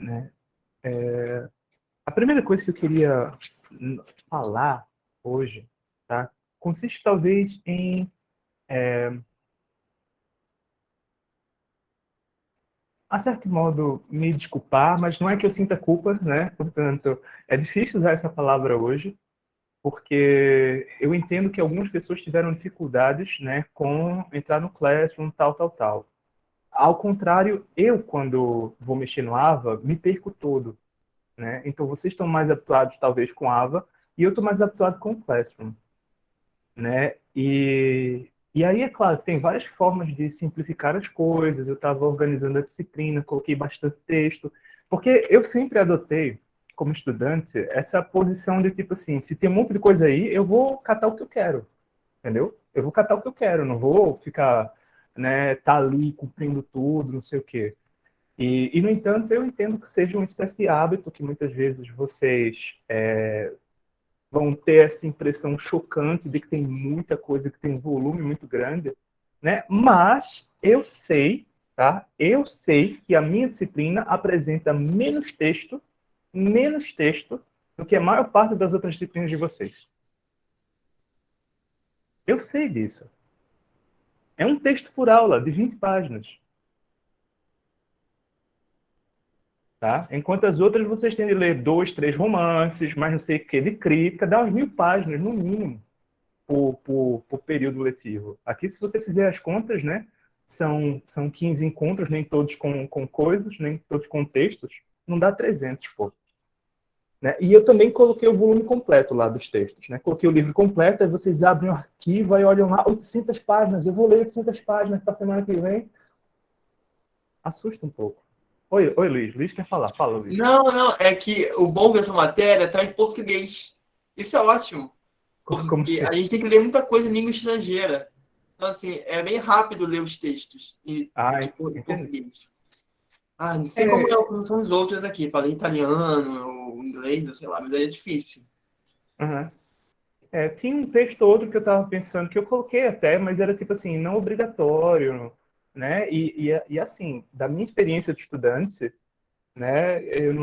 né? A primeira coisa que eu queria falar hoje, tá? Consiste talvez em a certo modo, me desculpar, mas não é que eu sinta culpa, né? Portanto, é difícil usar essa palavra hoje, porque eu entendo que algumas pessoas tiveram dificuldades, né, com entrar no Classroom, tal, tal, tal. Ao contrário, eu, quando vou mexer no Ava, me perco todo, né? Então, vocês estão mais habituados, talvez, com Ava, e eu estou mais habituado com o Classroom, né? E aí, é claro, tem várias formas de simplificar as coisas. Eu estava organizando a disciplina, coloquei bastante texto, porque eu sempre adotei, como estudante, essa posição de tipo assim, se tem um monte de coisa aí, eu vou catar o que eu quero, entendeu? Eu vou catar o que eu quero, não vou ficar, né, tá ali cumprindo tudo, não sei o quê. No entanto, eu entendo que seja uma espécie de hábito que muitas vezes vocês vão ter essa impressão chocante de que tem muita coisa, que tem um volume muito grande, né? Mas eu sei, tá? Eu sei que a minha disciplina apresenta menos texto do que a maior parte das outras disciplinas de vocês. Eu sei disso. É um texto por aula de 20 páginas, tá? Enquanto as outras vocês têm de ler 2, 3 romances, mas não sei o que, de crítica, dá umas 1.000 páginas, no mínimo. Por período letivo. Aqui, se você fizer as contas, né, são 15 encontros, nem todos com coisas, nem todos com textos, não dá 300, pô. Né? E eu também coloquei o volume completo lá dos textos. Né? Coloquei o livro completo, aí vocês abrem o arquivo, aí olham lá, 800 páginas, eu vou ler 800 páginas para a semana que vem. Assusta um pouco. Oi, Luiz. Luiz quer falar. Fala, Luiz. Não, não, é que o bom dessa matéria está em português. Isso é ótimo, Como porque se... a gente tem que ler muita coisa em língua estrangeira. Então, assim, é bem rápido ler os textos Ah, em entendi. português. Ah, não sei É, como são os outros aqui. Falei italiano, ou inglês, ou sei lá, mas é difícil. uhum. Tinha um texto ou outro que eu estava pensando, que eu coloquei até, mas era tipo assim, não obrigatório, né? E assim, da minha experiência de estudante, né, eu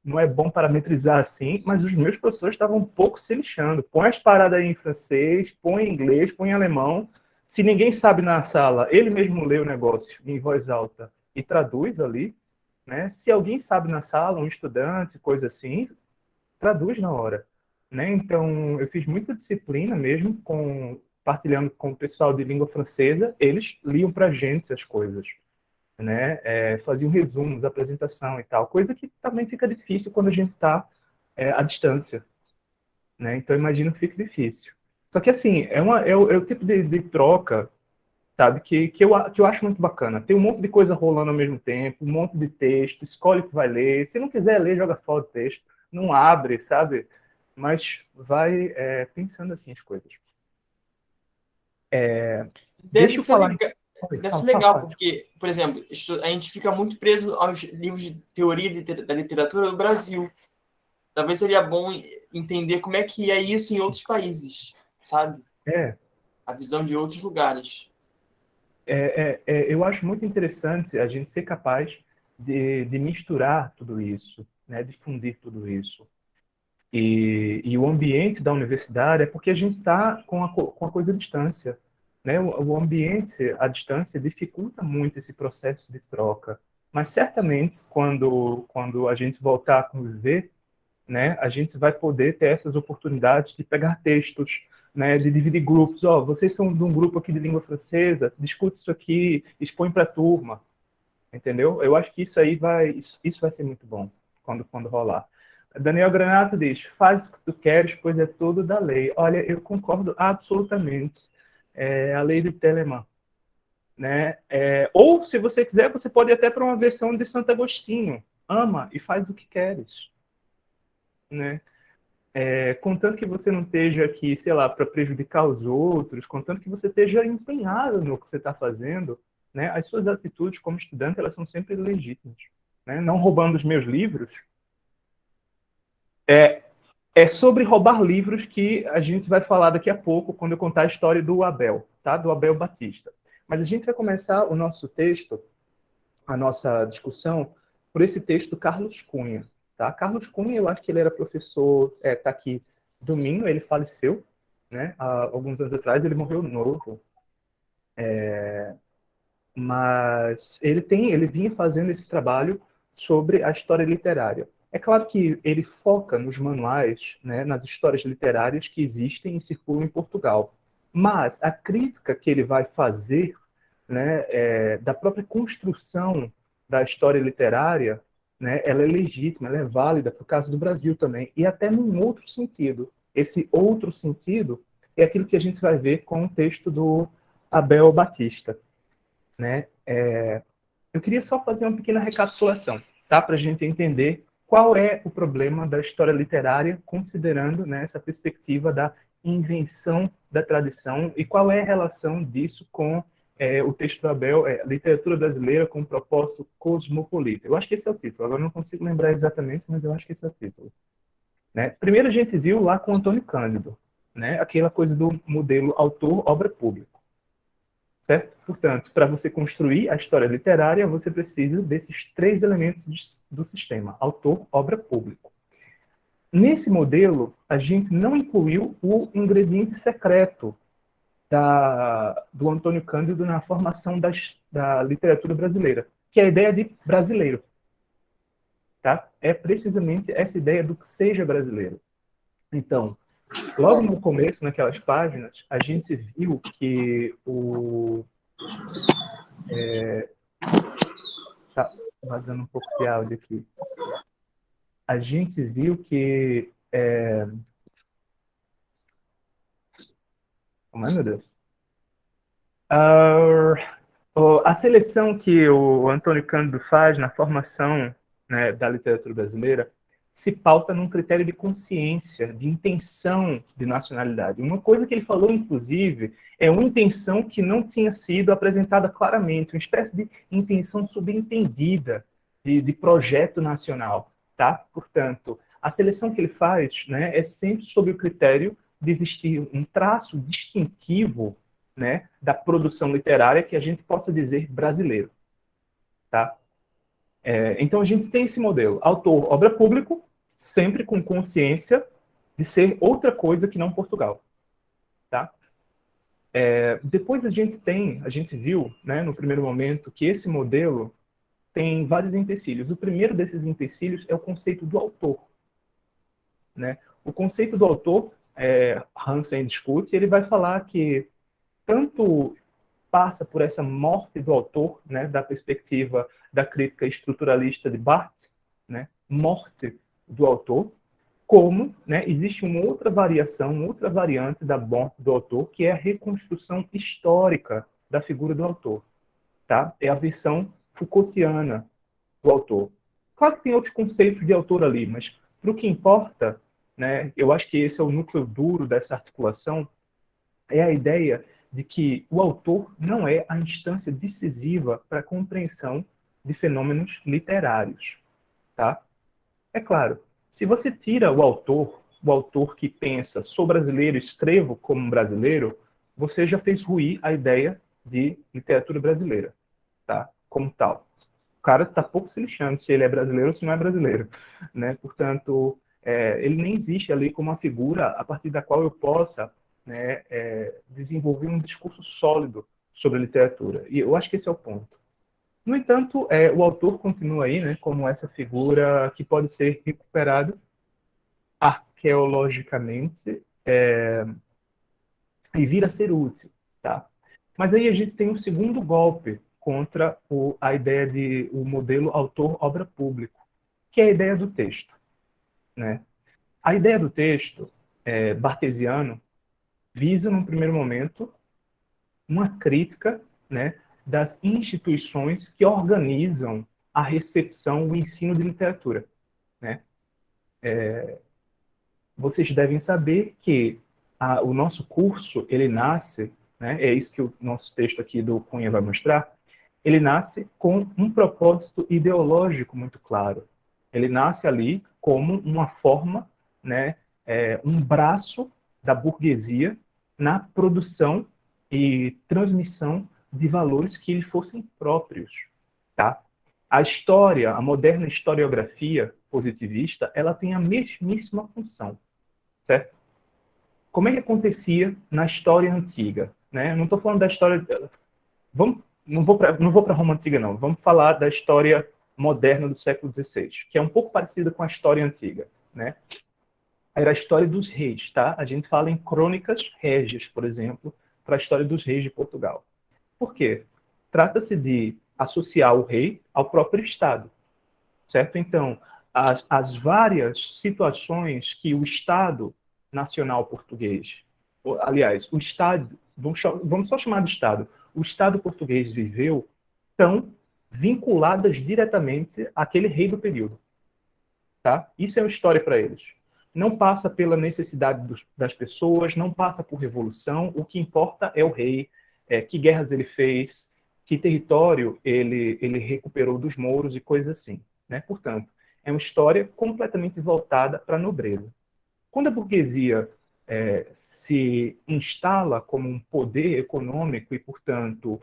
não é bom parametrizar assim, mas os meus professores estavam um pouco se lixando. Põe as paradas aí em francês, põe em inglês, põe em alemão. Se ninguém sabe na sala, ele mesmo lê o negócio em voz alta e traduz ali, né? Se alguém sabe na sala, um estudante, coisa assim, traduz na hora, né? Então, eu fiz muita disciplina mesmo, partilhando com o pessoal de língua francesa, eles liam para a gente as coisas, né? Faziam resumos, apresentação e tal, coisa que também fica difícil quando a gente está à distância, né? Então, imagino que fique difícil. Só que, assim, é o tipo de troca, sabe, que eu acho muito bacana. Tem um monte de coisa rolando ao mesmo tempo, um monte de texto, escolhe o que vai ler. Se não quiser ler, joga fora o texto. Não abre, sabe? Mas vai pensando assim as coisas. Deve Deixa eu ser falar. legal, Oi, deve fala, ser fala, legal, fala. porque, por exemplo, a gente fica muito preso aos livros de teoria da literatura do Brasil. Talvez seria bom entender como é que é isso em outros países, sabe? É, A visão de outros lugares. eu acho muito interessante a gente ser capaz de misturar tudo isso, né, de fundir tudo isso. E o ambiente da universidade é porque a gente está com a coisa à distância. Né? O ambiente à distância dificulta muito esse processo de troca. Mas certamente, quando a gente voltar a conviver, né, a gente vai poder ter essas oportunidades de pegar textos, né, de dividir grupos. Ó, vocês são de um grupo aqui de língua francesa, discute isso aqui, expõe para a turma, entendeu? Eu acho que isso vai ser muito bom quando rolar. Daniel Granato diz: faz o que tu queres, pois é tudo da lei. Olha, eu concordo absolutamente. A lei de Telemann, né? Ou, se você quiser, você pode ir até para uma versão de Santo Agostinho. Ama e faz o que queres, né? Contanto que você não esteja aqui, sei lá, para prejudicar os outros, contanto que você esteja empenhado no que você está fazendo, né? As suas atitudes como estudante, elas são sempre legítimas, né? Não roubando os meus livros. É sobre roubar livros que a gente vai falar daqui a pouco, quando eu contar a história do Abel, tá? Do Abel Batista. Mas a gente vai começar o nosso texto, a nossa discussão, por esse texto do Carlos Cunha. Tá? Carlos Cunha, eu acho que ele era professor, está aqui do Minho, ele faleceu, né, há alguns anos atrás, ele morreu novo. Mas ele vinha fazendo esse trabalho sobre a história literária. É claro que ele foca nos manuais, né, nas histórias literárias que existem e circulam em Portugal. Mas a crítica que ele vai fazer, né, da própria construção da história literária, né, ela é legítima, ela é válida para o caso do Brasil também, e até num outro sentido. Esse outro sentido é aquilo que a gente vai ver com o texto do Abel Batista, né? Eu queria só fazer uma pequena recapitulação, tá? Para a gente entender qual é o problema da história literária, considerando, né, essa perspectiva da invenção da tradição e qual é a relação disso com o texto do Abel, Literatura Brasileira com Propósito Cosmopolita. Eu acho que esse é o título, agora eu não consigo lembrar exatamente, mas eu acho que esse é o título. Né? Primeiro a gente viu lá com Antônio Cândido, né, aquela coisa do modelo autor-obra pública. Certo? Portanto, para você construir a história literária, você precisa desses três elementos do sistema: autor, obra, público. Nesse modelo, a gente não incluiu o ingrediente secreto do Antônio Cândido na formação da literatura brasileira, que é a ideia de brasileiro. Tá? É precisamente essa ideia do que seja brasileiro. Então, logo no começo, naquelas páginas, a gente viu que tá vazando um pouco de áudio aqui. A gente viu que... Como é, meu Deus? A seleção que o Antônio Cândido faz na formação, né, da literatura brasileira se pauta num critério de consciência, de intenção de nacionalidade. Uma coisa que ele falou, inclusive, é uma intenção que não tinha sido apresentada claramente, uma espécie de intenção subentendida de projeto nacional. Tá? Portanto, a seleção que ele faz, né, é sempre sob o critério de existir um traço distintivo, né, da produção literária que a gente possa dizer brasileiro. Tá? Então, a gente tem esse modelo. Autor, obra público, sempre com consciência de ser outra coisa que não Portugal. Tá? Depois a gente viu, né, no primeiro momento, que esse modelo tem vários empecilhos. O primeiro desses empecilhos é o conceito do autor. Né? O conceito do autor, Hansen discute, ele vai falar que tanto passa por essa morte do autor, né, da perspectiva da crítica estruturalista de Barthes, né, morte do autor, como, né, existe uma outra variação, uma outra variante da morte do autor, que é a reconstrução histórica da figura do autor. Tá? É a versão Foucaultiana do autor. Claro que tem outros conceitos de autor ali, mas para o que importa, né, eu acho que esse é o núcleo duro dessa articulação, é a ideia de que o autor não é a instância decisiva para a compreensão de fenômenos literários. Tá? É claro, se você tira o autor que pensa, sou brasileiro, escrevo como um brasileiro, você já fez ruir a ideia de literatura brasileira, tá? Como tal. O cara está pouco se lixando se ele é brasileiro ou se não é brasileiro. Né? Portanto, ele nem existe ali como uma figura a partir da qual eu possa, né, desenvolver um discurso sólido sobre a literatura. E eu acho que esse é o ponto. No entanto, o autor continua aí, né, como essa figura que pode ser recuperada arqueologicamente e vir a ser útil. Tá? Mas aí a gente tem um segundo golpe contra a ideia de o modelo autor-obra público, que é a ideia do texto. Né? A ideia do texto, bartesiano, visa, num primeiro momento, uma crítica, né, das instituições que organizam a recepção, o ensino de literatura. Né? Vocês devem saber que o nosso curso, ele nasce, né, é isso que o nosso texto aqui do Cunha vai mostrar, ele nasce com um propósito ideológico muito claro. Ele nasce ali como uma forma, né, um braço da burguesia na produção e transmissão de valores que lhe fossem próprios. Tá? A história, a moderna historiografia positivista, ela tem a mesmíssima função, certo? Como é que acontecia na história antiga? Né? Não estou falando da história... não vou para Roma Antiga, não. Vamos falar da história moderna do século XVI, que é um pouco parecida com a história antiga. Né? Era a história dos reis. Tá? A gente fala em crônicas régias, por exemplo, para a história dos reis de Portugal. Por quê? Trata-se de associar o rei ao próprio Estado. Certo? Então, as várias situações que o Estado Nacional Português, aliás, o Estado, vamos só chamar de Estado, o Estado português viveu, estão vinculadas diretamente àquele rei do período. Tá? Isso é uma história para eles. Não passa pela necessidade das pessoas, não passa por revolução, o que importa é o rei, que guerras ele fez, que território ele recuperou dos mouros e coisas assim. Né? Portanto, é uma história completamente voltada para a nobreza. Quando a burguesia se instala como um poder econômico e, portanto,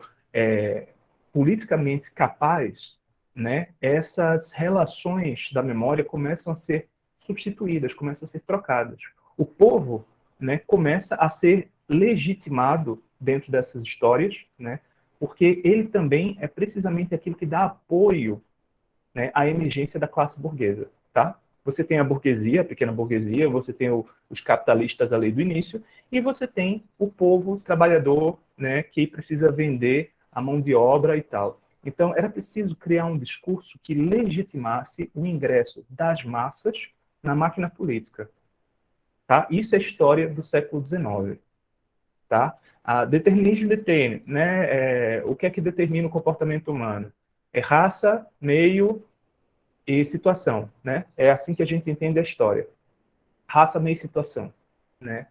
politicamente capaz, né, essas relações da memória começam a ser substituídas, começam a ser trocadas. O povo, né, começa a ser legitimado dentro dessas histórias, né, porque ele também é precisamente aquilo que dá apoio, né, à emergência da classe burguesa. Tá? Você tem a burguesia, a pequena burguesia, você tem os capitalistas ali do início, e você tem o povo trabalhador, né, que precisa vender a mão de obra e tal. Então, era preciso criar um discurso que legitimasse o ingresso das massas na máquina política. Tá? Isso é história do século XIX. Tá? A determinismo detém, né? O que é que determina o comportamento humano? É raça, meio e situação. Né? É assim que a gente entende a história. Raça, meio e situação. Né?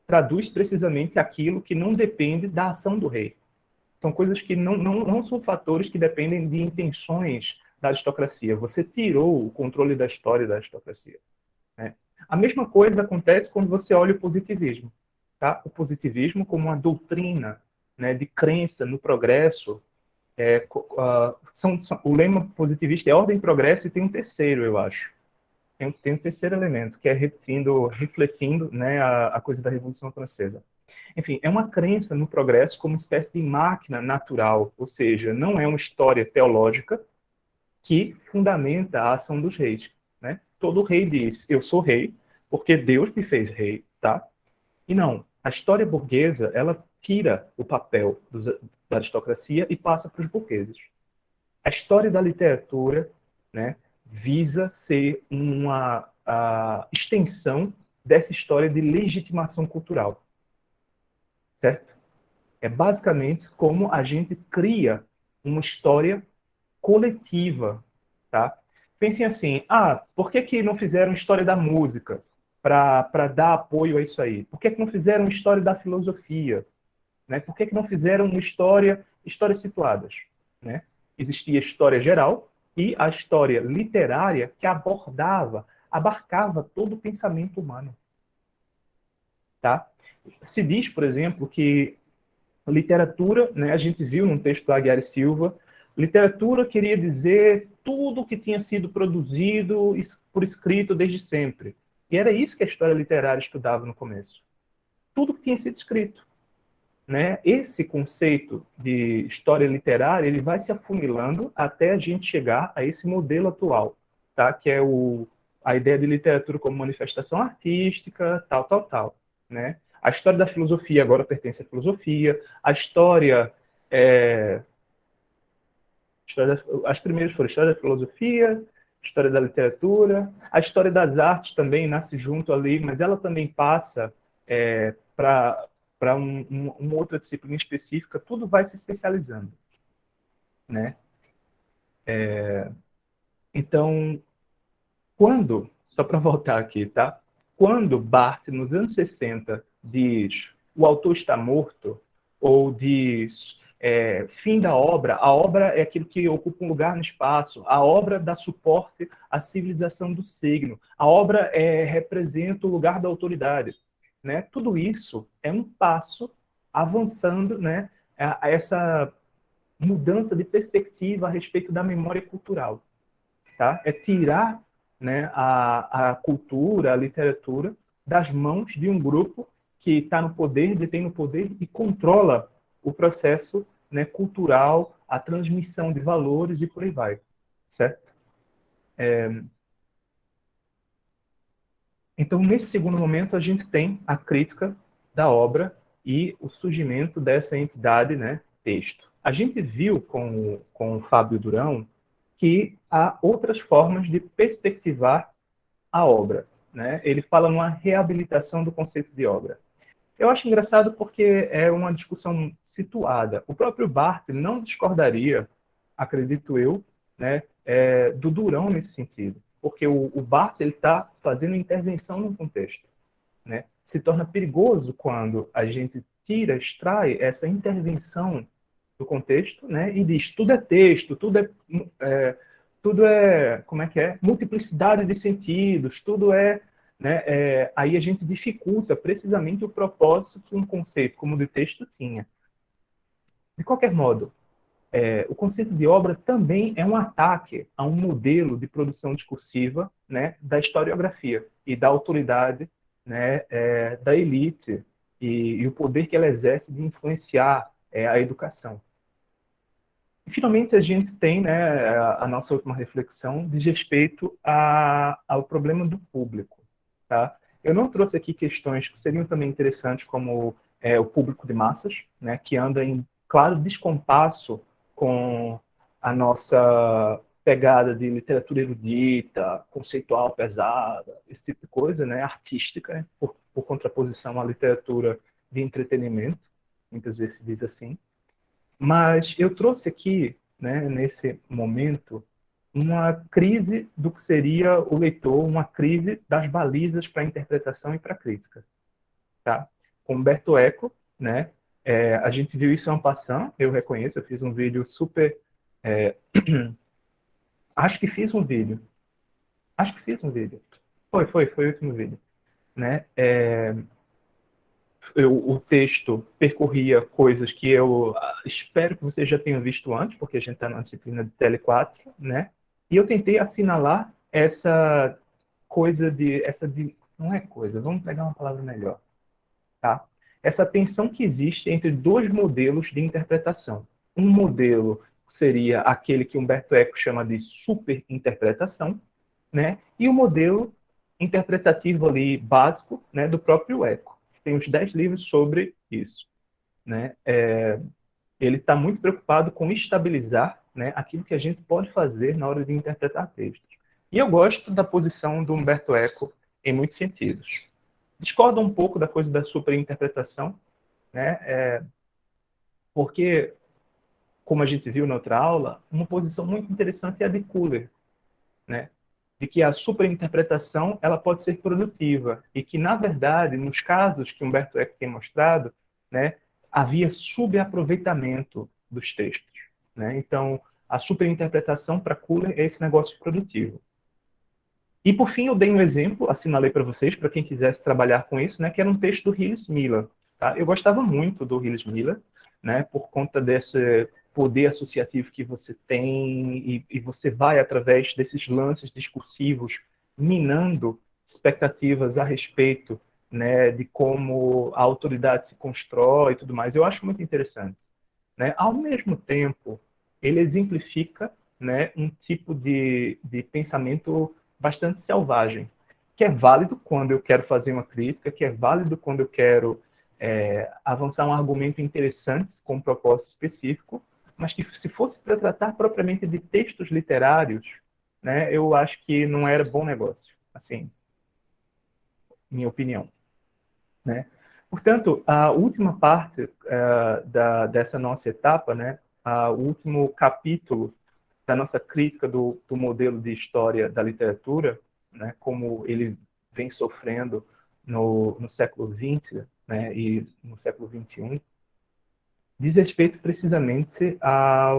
Traduz precisamente aquilo que não depende da ação do rei. São coisas que não são fatores que dependem de intenções da aristocracia. Você tirou o controle da história da aristocracia. Né? A mesma coisa acontece quando você olha o positivismo. Tá? O positivismo como uma doutrina, né, de crença no progresso. O lema positivista é ordem, progresso, e tem um terceiro, eu acho. Tem um terceiro elemento, que é refletindo, né, a coisa da Revolução Francesa. Enfim, é uma crença no progresso como uma espécie de máquina natural, ou seja, não é uma história teológica que fundamenta a ação dos reis. Né? Todo rei diz, eu sou rei porque Deus me fez rei. Tá? E não, a história burguesa, ela tira o papel da aristocracia e passa para os burgueses. A história da literatura, né, visa ser uma extensão dessa história de legitimação cultural. Certo? É basicamente como a gente cria uma história coletiva. Tá? Pensem assim, por que não fizeram história da música para dar apoio a isso aí? Por que não fizeram história da filosofia? Né? Por que não fizeram histórias situadas? Né? Existia a história geral e a história literária que abarcava todo o pensamento humano. Tá? Se diz, por exemplo, que literatura, né, a gente viu num texto do Aguiar e Silva, literatura queria dizer tudo que tinha sido produzido por escrito desde sempre. E era isso que a história literária estudava no começo. Tudo que tinha sido escrito. Né? Esse conceito de história literária ele vai se afunilando até a gente chegar a esse modelo atual, tá? Que é a ideia de literatura como manifestação artística, tal. Né? A história da filosofia agora pertence à filosofia, a história... as primeiras foram a história da filosofia, história da literatura, a história das artes também nasce junto ali, mas ela também passa para uma outra disciplina específica, tudo vai se especializando. Né? Então, só para voltar aqui, tá? Quando Barthes, nos anos 60, diz o autor está morto, ou diz fim da obra, a obra é aquilo que ocupa um lugar no espaço, a obra dá suporte à civilização do signo, a obra representa o lugar da autoridade. Né? Tudo isso é um passo avançando, né, a essa mudança de perspectiva a respeito da memória cultural. Tá? É tirar, né, a cultura, a literatura, das mãos de um grupo que está no poder, detém no poder e controla o processo, né, cultural, a transmissão de valores e por aí vai. Certo? Então, nesse segundo momento, a gente tem a crítica da obra e o surgimento dessa entidade, né, texto. A gente viu com o Fábio Durão que há outras formas de perspectivar a obra. Né? Ele fala numa reabilitação do conceito de obra. Eu acho engraçado porque é uma discussão situada. O próprio Barthes não discordaria, acredito eu, né, do Durão nesse sentido, porque o Barthes está fazendo intervenção no contexto. Né? Se torna perigoso quando a gente tira, extrai essa intervenção do contexto, né, e diz tudo é texto, tudo é, como é que é? Multiplicidade de sentidos, tudo é, né, aí a gente dificulta precisamente o propósito que um conceito como o de texto tinha. De qualquer modo, o conceito de obra também é um ataque a um modelo de produção discursiva, né, da historiografia e da autoridade, né, da elite e o poder que ela exerce de influenciar a educação. E, finalmente, a gente tem, né, a nossa última reflexão diz respeito ao problema do público. Tá? Eu não trouxe aqui questões que seriam também interessantes, como o público de massas, né, que anda em claro descompasso com a nossa pegada de literatura erudita, conceitual pesada, esse tipo de coisa, né, artística, né, por contraposição à literatura de entretenimento, muitas vezes se diz assim. Mas eu trouxe aqui, né, nesse momento, uma crise do que seria o leitor, uma crise das balizas para a interpretação e para a crítica. Tá? Com Humberto Eco, né, a gente viu isso en passant, eu reconheço, eu fiz um vídeo super... acho que fiz um vídeo. Acho que fiz um vídeo. Foi o último vídeo. Né? O texto percorria coisas que eu espero que vocês já tenham visto antes, porque a gente está na disciplina de Tele 4, né? E eu tentei assinalar essa coisa não é coisa, vamos pegar uma palavra melhor, tá? Essa tensão que existe entre dois modelos de interpretação. Um modelo seria aquele que Humberto Eco chama de superinterpretação, né? E o modelo interpretativo ali básico, né, do próprio Eco. Tem uns 10 livros sobre isso. Né? Ele está muito preocupado com estabilizar, né, aquilo que a gente pode fazer na hora de interpretar textos. E eu gosto da posição do Humberto Eco em muitos sentidos. Discordo um pouco da coisa da superinterpretação, né, porque, como a gente viu na outra aula, uma posição muito interessante é a de Kuller, né? De que a superinterpretação ela pode ser produtiva e que, na verdade, nos casos que Humberto Eco tem mostrado, né, havia subaproveitamento dos textos. Né? Então, a superinterpretação para Kuller é esse negócio produtivo. E, por fim, eu dei um exemplo, assinalei para vocês, para quem quisesse trabalhar com isso, né, que era um texto do Hillis Miller. Tá? Eu gostava muito do Hillis Miller, né, por conta desse poder associativo que você tem e você vai, através desses lances discursivos, minando expectativas a respeito, né, de como a autoridade se constrói e tudo mais. Eu acho muito interessante. Né? Ao mesmo tempo, ele exemplifica, né, um tipo de pensamento bastante selvagem, que é válido quando eu quero fazer uma crítica, que é válido quando eu quero avançar um argumento interessante com um propósito específico, mas que se fosse para tratar propriamente de textos literários, né, eu acho que não era bom negócio, assim, minha opinião. Né? Portanto, a última parte dessa nossa etapa, né, o último capítulo da nossa crítica do modelo de história da literatura, né, como ele vem sofrendo no século XX, né, e no século XXI, diz respeito precisamente à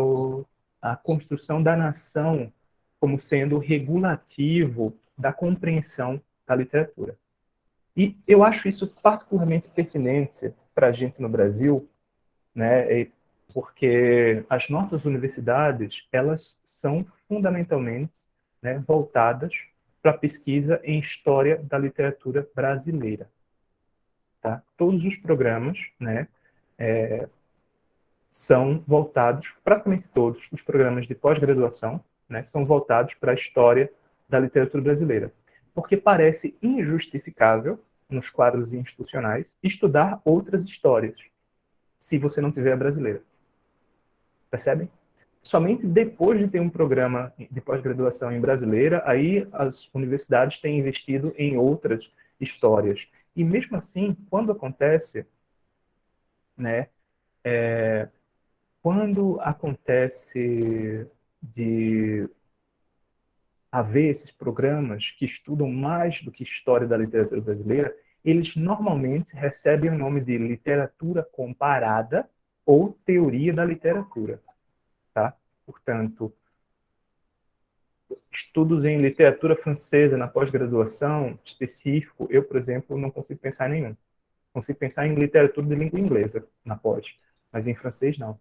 construção da nação como sendo regulativo da compreensão da literatura. E eu acho isso particularmente pertinente para a gente no Brasil, né, porque as nossas universidades, elas são fundamentalmente, né, voltadas para a pesquisa em história da literatura brasileira. Tá? Todos os programas, né, são voltados, praticamente todos os programas de pós-graduação, né, são voltados para a história da literatura brasileira. Porque parece injustificável, nos quadros institucionais, estudar outras histórias, se você não tiver a brasileira. Percebem? Somente depois de ter um programa de pós-graduação em brasileira, aí as universidades têm investido em outras histórias. E mesmo assim, quando acontece, né, quando acontece de haver esses programas que estudam mais do que história da literatura brasileira, eles normalmente recebem o nome de literatura comparada ou teoria da literatura, tá? Portanto, estudos em literatura francesa na pós-graduação específico, eu, por exemplo, não consigo pensar em nenhum. Consigo pensar em literatura de língua inglesa na pós, mas em francês não.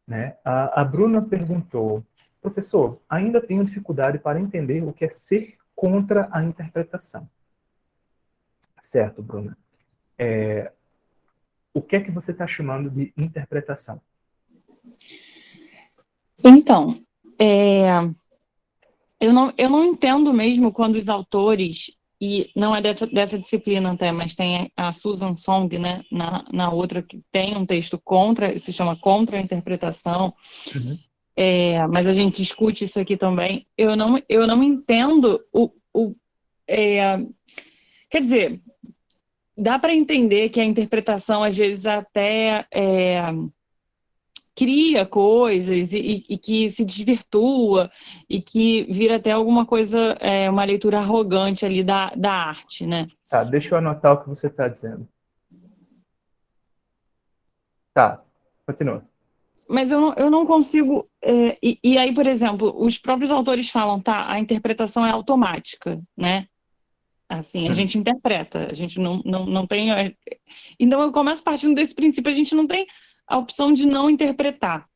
Né? A Bruna perguntou, professor, ainda tenho dificuldade para entender o que é ser contra a interpretação. Certo, Bruna. O que é que você está chamando de interpretação? Então, eu não entendo mesmo quando os autores, e não é dessa disciplina até, mas tem a Susan Song, né, na outra, que tem um texto contra, se chama Contra a Interpretação, Uhum. mas a gente discute isso aqui também. Eu não entendo quer dizer, dá para entender que a interpretação, às vezes, até cria coisas e que se desvirtua e que vira até alguma coisa, uma leitura arrogante ali da arte, né? Tá, deixa eu anotar o que você está dizendo. Tá, continua. Mas eu não consigo... e aí, por exemplo, os próprios autores falam, tá, a interpretação é automática, né? Assim, a gente interpreta, a gente não tem... Então, eu começo partindo desse princípio, a gente não tem a opção de não interpretar.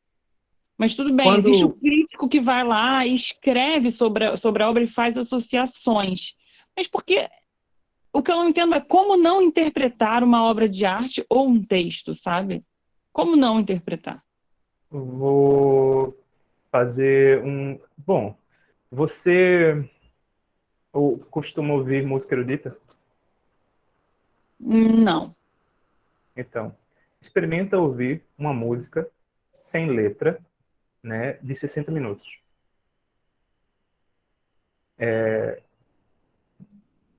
Mas tudo bem, existe o crítico que vai lá e escreve sobre a obra e faz associações. Mas porque o que eu não entendo é como não interpretar uma obra de arte ou um texto, sabe? Como não interpretar? Vou fazer um... Bom, você costuma ouvir música erudita? Não. Então, experimenta ouvir uma música sem letra, né, de 60 minutos.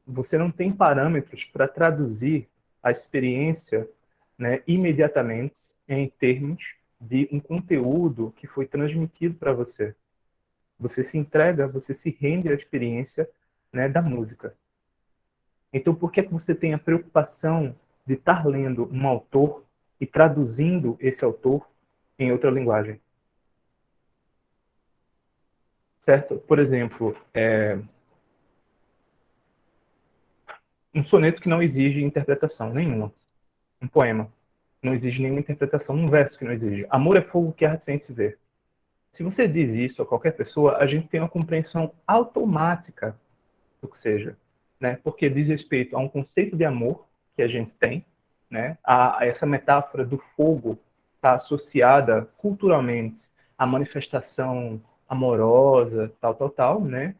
Você não tem parâmetros para traduzir a experiência, né, imediatamente em termos de um conteúdo que foi transmitido para você. Você se entrega, você se rende à experiência, né, da música. Então, por que você tem a preocupação de estar lendo um autor e traduzindo esse autor em outra linguagem? Certo? Por exemplo, um soneto que não exige interpretação nenhuma. Um poema não exige nenhuma interpretação. Um verso que não exige. Amor é fogo que arde sem se ver. Se você diz isso a qualquer pessoa, a gente tem uma compreensão automática do que seja, né? Porque diz respeito a um conceito de amor que a gente tem, né? A essa metáfora do fogo está associada culturalmente à manifestação amorosa, tal, né?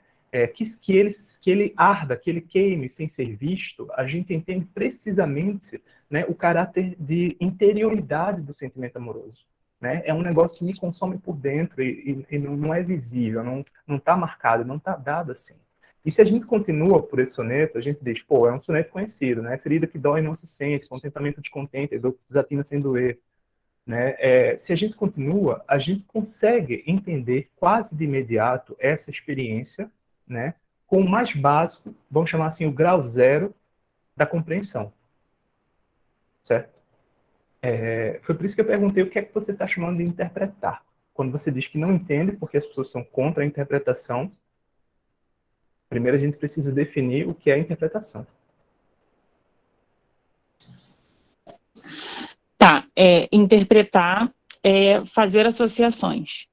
Que ele arda, que ele queime sem ser visto, a gente entende precisamente, né, o caráter de interioridade do sentimento amoroso. Né? É um negócio que me consome por dentro e não é visível, não está marcado, não está dado assim. E se a gente continua por esse soneto, a gente diz, pô, é um soneto conhecido, né? Ferida que dói não se sente, contentamento te contenta, dor que desatina sem doer. Né? Se a gente continua, a gente consegue entender quase de imediato essa experiência, né? Com o mais básico, vamos chamar assim, o grau zero da compreensão. Certo? Foi por isso que eu perguntei o que é que você está chamando de interpretar. Quando você diz que não entende porque as pessoas são contra a interpretação, primeiro a gente precisa definir o que é a interpretação. Tá, interpretar fazer associações,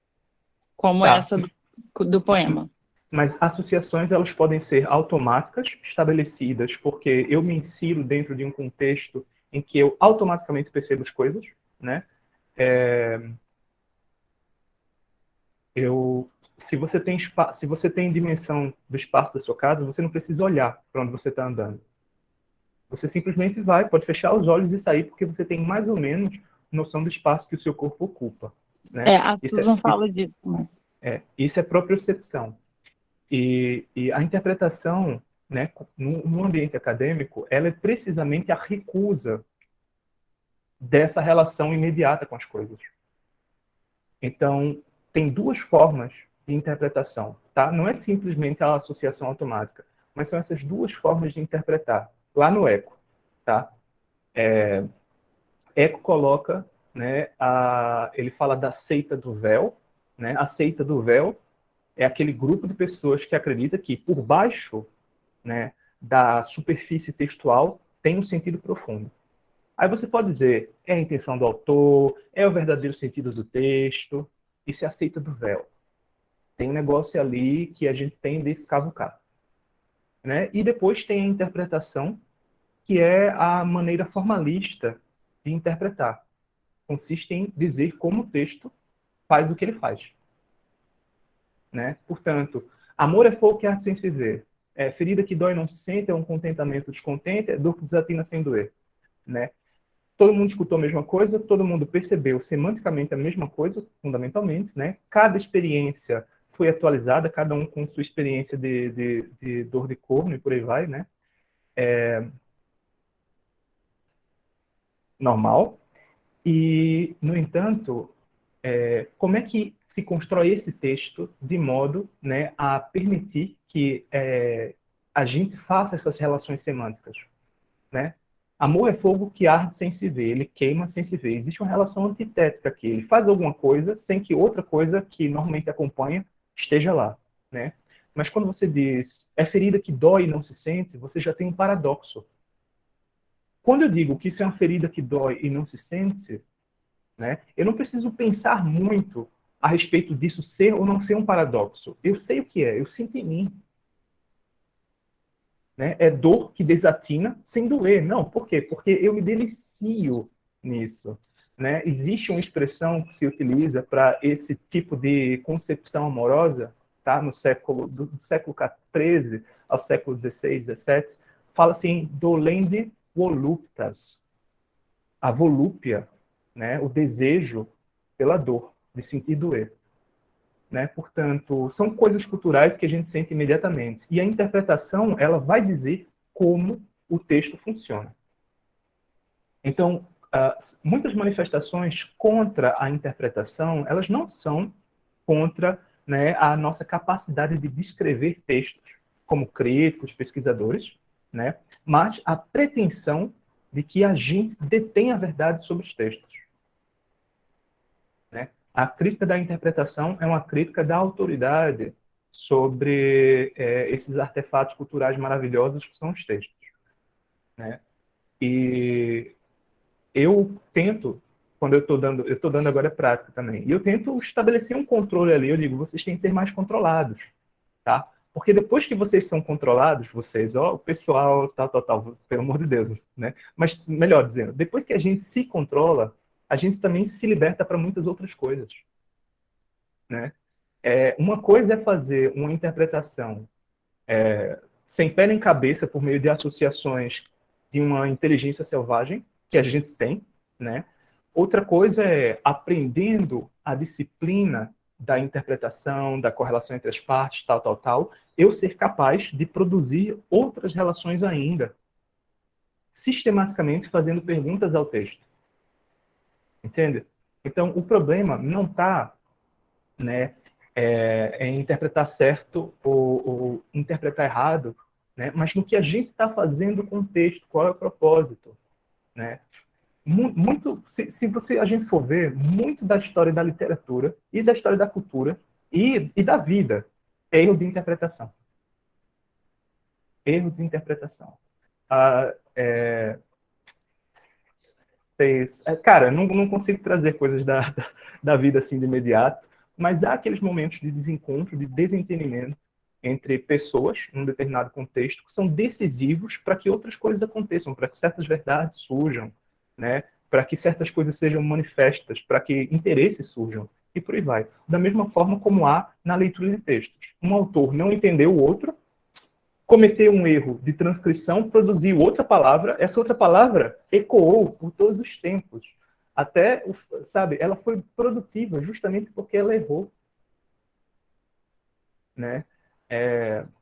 como Tá. essa do poema. Mas associações, elas podem ser automáticas, estabelecidas, porque eu me insiro dentro de um contexto em que eu automaticamente percebo as coisas, né? Se você tem dimensão do espaço da sua casa, você não precisa olhar para onde você está andando. Você simplesmente vai, pode fechar os olhos e sair, porque você tem mais ou menos noção do espaço que o seu corpo ocupa, né? A Susan fala disso, né? Isso é propriocepção. E a interpretação, né, no ambiente acadêmico, ela é precisamente a recusa dessa relação imediata com as coisas. Então, tem duas formas de interpretação, tá? Não é simplesmente a associação automática, mas são essas duas formas de interpretar. Lá no Eco, tá? Eco coloca, né, ele fala da seita do véu, né? A seita do véu é aquele grupo de pessoas que acredita que por baixo, né, da superfície textual tem um sentido profundo. Aí você pode dizer, é a intenção do autor, é o verdadeiro sentido do texto, isso é a seita do véu. Tem um negócio ali que a gente tem de escavucar, né? E depois tem a interpretação, que é a maneira formalista de interpretar. Consiste em dizer como o texto faz o que ele faz, né? Portanto, amor é fogo que arde sem se ver. Ferida que dói não se sente, é um contentamento descontente, é dor que desatina sem doer, né? Todo mundo escutou a mesma coisa, todo mundo percebeu semanticamente a mesma coisa, fundamentalmente, né? Cada experiência foi atualizada, cada um com sua experiência de dor de corno e por aí vai, né? Normal. E, no entanto, como é que se constrói esse texto de modo, né, a permitir que a gente faça essas relações semânticas, né? Amor é fogo que arde sem se ver, ele queima sem se ver. Existe uma relação antitética aqui. Ele faz alguma coisa sem que outra coisa que normalmente acompanha esteja lá, né? Mas quando você diz é ferida que dói e não se sente, você já tem um paradoxo. Quando eu digo que isso é uma ferida que dói e não se sente, né, eu não preciso pensar muito a respeito disso ser ou não ser um paradoxo. Eu sei o que é, eu sinto em mim. Né? É dor que desatina sem doer. Não, por quê? Porque eu me delicio nisso. Né? Existe uma expressão que se utiliza para esse tipo de concepção amorosa, tá? No século, do século XIII ao século XVI, XVII, fala assim, dolende voluptas, a volúpia, né? O desejo pela dor, de sentir doer. Né? Portanto, são coisas culturais que a gente sente imediatamente. E a interpretação, ela vai dizer como o texto funciona. Então, muitas manifestações contra a interpretação, elas não são contra, né, a nossa capacidade de descrever textos, como críticos, pesquisadores, né, mas a pretensão de que a gente detém a verdade sobre os textos. Né? A crítica da interpretação é uma crítica da autoridade sobre esses artefatos culturais maravilhosos que são os textos. Né? E eu tento, quando eu estou dando agora prática também, e eu tento estabelecer um controle ali, eu digo, vocês têm que ser mais controlados, tá? Porque depois que vocês são controlados, vocês, o pessoal, tal, pelo amor de Deus, né? Mas, melhor dizendo, depois que a gente se controla, a gente também se liberta para muitas outras coisas, né? Uma coisa é fazer uma interpretação sem pé nem cabeça por meio de associações de uma inteligência selvagem, que a gente tem, né? Outra coisa é aprendendo a disciplina da interpretação, da correlação entre as partes, tal, eu ser capaz de produzir outras relações ainda, sistematicamente fazendo perguntas ao texto. Entende? Então, o problema não está, né, em interpretar certo ou interpretar errado, né, mas no que a gente está fazendo com o texto, qual é o propósito. Né? Muito, se a gente for ver, muito da história da literatura e da história da cultura e da vida é erro de interpretação. Erro de interpretação. Cara, não consigo trazer coisas da vida assim de imediato, mas há aqueles momentos de desencontro, de desentendimento entre pessoas, num determinado contexto, que são decisivos para que outras coisas aconteçam, para que certas verdades surjam, né? Para que certas coisas sejam manifestas, para que interesses surjam, e por aí vai. Da mesma forma como há na leitura de textos. Um autor não entendeu o outro, cometeu um erro de transcrição, produziu outra palavra, essa outra palavra ecoou por todos os tempos. Até, sabe, ela foi produtiva justamente porque ela errou, né?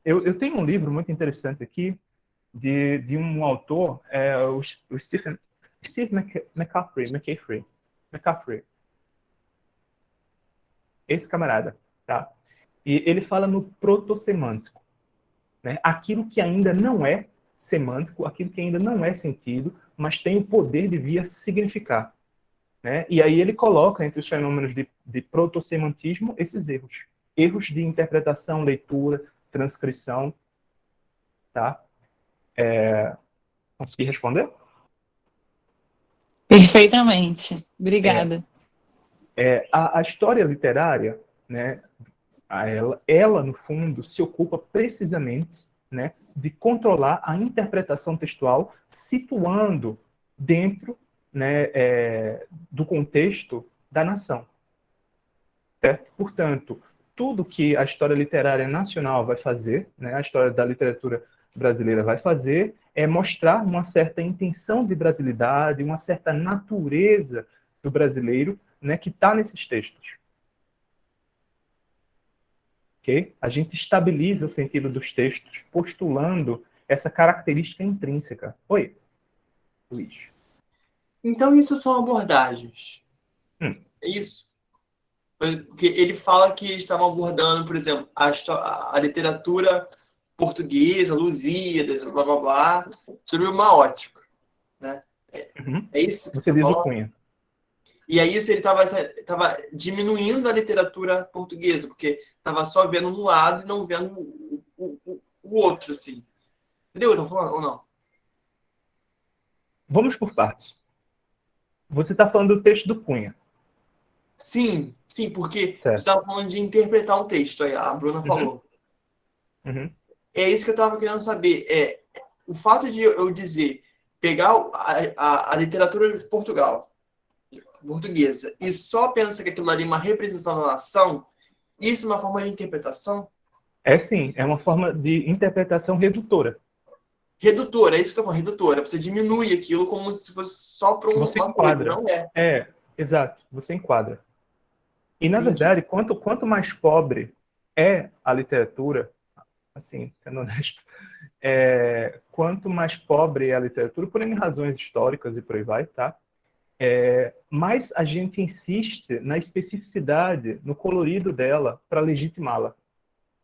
Eu tenho um livro muito interessante aqui de um autor, o Steve McCaffrey, esse camarada, tá? E ele fala no protossemântico, né? Aquilo que ainda não é semântico, aquilo que ainda não é sentido, mas tem o poder de vir a significar, né? E aí ele coloca entre os fenômenos de protossemantismo esses erros. Erros de interpretação, leitura, transcrição, tá? Consegui responder? Perfeitamente. Obrigada. A história literária, né, ela, no fundo, se ocupa precisamente, né, de controlar a interpretação textual, situando dentro, né, do contexto da nação. Certo? Portanto, tudo que a história literária nacional vai fazer, né, a história da literatura brasileira vai fazer, é mostrar uma certa intenção de brasilidade, uma certa natureza do brasileiro, né, que está nesses textos. Okay? A gente estabiliza o sentido dos textos, postulando essa característica intrínseca. Oi, Luiz. Então, isso são abordagens. É isso. Porque ele fala que estavam abordando, por exemplo, a literatura portuguesa, Lusíadas, blá, blá, blá, sobre uma ótica. Né? É isso que Você diz o Cunha. E aí ele estava diminuindo a literatura portuguesa, porque estava só vendo um lado e não vendo o outro, assim. Entendeu o que eu tô falando ou não? Vamos por partes. Você está falando do texto do Cunha. Sim, porque Certo. você estava falando de interpretar um texto, aí a Bruna falou. É isso que eu estava querendo saber. O fato de eu dizer, pegar a literatura de Portugal, portuguesa, e só pensa que aquilo ali é uma representação da nação, isso é uma forma de interpretação? Sim, é uma forma de interpretação redutora. Redutora, é isso que eu tô falando, redutora. Você diminui aquilo como se fosse só para uma coisa, não é. Exato, você enquadra. E, na Entendi. verdade, quanto mais pobre é a literatura, assim, sendo honesto, quanto mais pobre é a literatura, por N razões históricas e por aí vai, tá? Mais a gente insiste na especificidade, no colorido dela, para legitimá-la.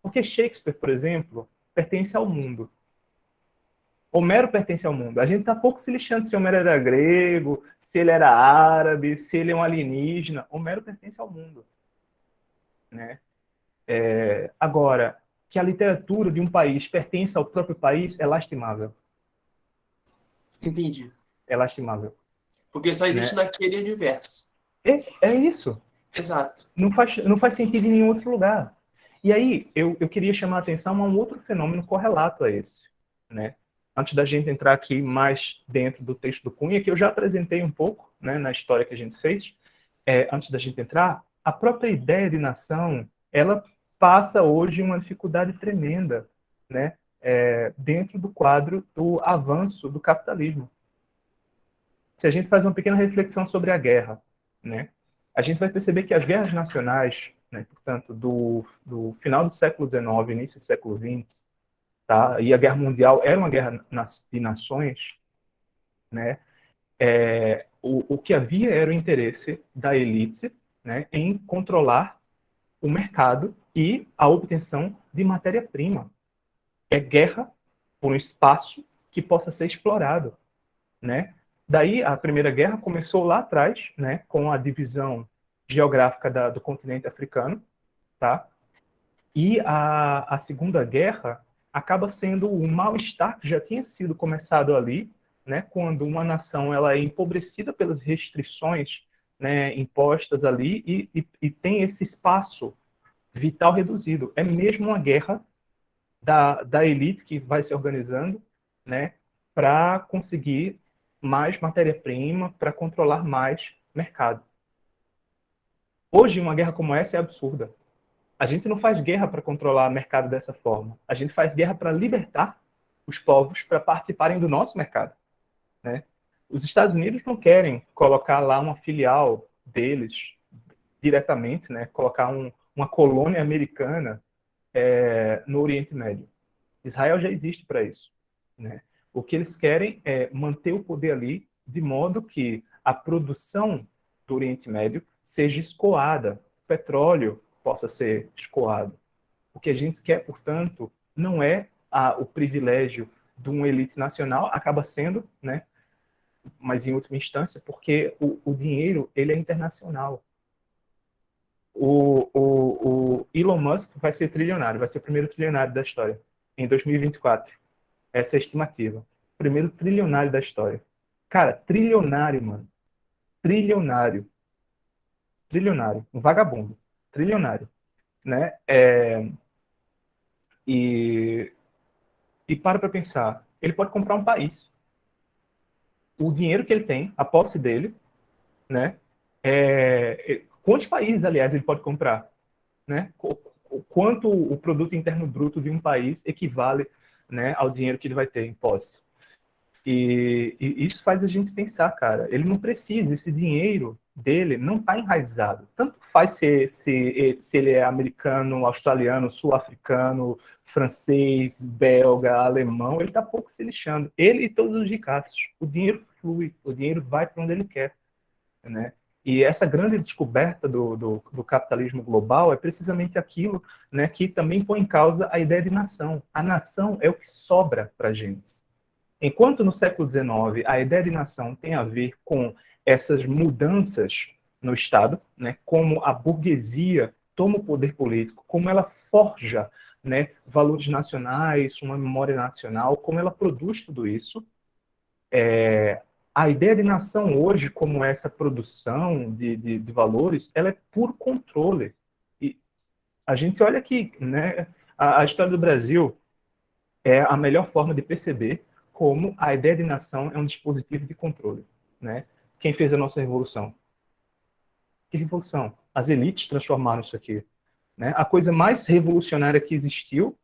Porque Shakespeare, por exemplo, pertence ao mundo. Homero pertence ao mundo. A gente está pouco se lixando se Homero era grego, se ele era árabe, se ele é um alienígena. Homero pertence ao mundo. Né? Agora, que a literatura de um país pertence ao próprio país é lastimável. Entendi. É lastimável. Porque só existe naquele universo. É isso. Exato. Não faz sentido em nenhum outro lugar. E aí, eu queria chamar a atenção a um outro fenômeno correlato a esse. Né? Antes da gente entrar aqui mais dentro do texto do Cunha, que eu já apresentei um pouco, né, na história que a gente fez, antes da gente entrar, a própria ideia de nação, ela passa hoje uma dificuldade tremenda, né, dentro do quadro do avanço do capitalismo. Se a gente faz uma pequena reflexão sobre a guerra, né, a gente vai perceber que as guerras nacionais, né, portanto, do final do século XIX, início do século XX, tá, e a Guerra Mundial era uma guerra de nações, né, o que havia era o interesse da elite, né, em controlar o mercado e a obtenção de matéria-prima. É guerra por um espaço que possa ser explorado, né? Daí a Primeira Guerra começou lá atrás, né, com a divisão geográfica do continente africano, tá? E a Segunda Guerra acaba sendo o mal-estar que já tinha sido começado ali, né, quando uma nação ela é empobrecida pelas restrições, né, impostas ali e tem esse espaço vital reduzido. É mesmo uma guerra da elite que vai se organizando, né, para conseguir mais matéria-prima, para controlar mais mercado. Hoje, uma guerra como essa é absurda. A gente não faz guerra para controlar o mercado dessa forma. A gente faz guerra para libertar os povos para participarem do nosso mercado, né? Os Estados Unidos não querem colocar lá uma filial deles diretamente, né? Colocar uma colônia americana no Oriente Médio. Israel já existe para isso, né? O que eles querem é manter o poder ali de modo que a produção do Oriente Médio seja escoada, o petróleo possa ser escoado. O que a gente quer, portanto, não é o privilégio de uma elite nacional, acaba sendo, né? Mas em última instância, porque o dinheiro ele é internacional. O Elon Musk vai ser trilionário, vai ser o primeiro trilionário da história, em 2024. Essa é a estimativa. Primeiro trilionário da história. Cara, trilionário, mano. Trilionário. Trilionário. Um vagabundo. Trilionário. Né? E para pensar. Ele pode comprar um país. O dinheiro que ele tem, a posse dele, né? Quantos países, aliás, ele pode comprar? Né? Quanto o produto interno bruto de um país equivale, né, ao dinheiro que ele vai ter em posse? E isso faz a gente pensar, cara, ele não precisa, esse dinheiro dele não está enraizado. Tanto faz se ele é americano, australiano, sul-africano, francês, belga, alemão, ele está pouco se lixando. Ele e todos os ricaços. O dinheiro flui, o dinheiro vai para onde ele quer, né? E essa grande descoberta do capitalismo global é precisamente aquilo, né, que também põe em causa a ideia de nação. A nação é o que sobra para a gente. Enquanto no século XIX a ideia de nação tem a ver com essas mudanças no Estado, né, como a burguesia toma o poder político, como ela forja, né, valores nacionais, uma memória nacional, como ela produz tudo isso, a ideia de nação hoje, como essa produção de valores, ela é puro controle. E a gente olha aqui, né, a história do Brasil é a melhor forma de perceber como a ideia de nação é um dispositivo de controle, né? Quem fez a nossa revolução? Que revolução? As elites transformaram isso aqui, né? A coisa mais revolucionária que existiu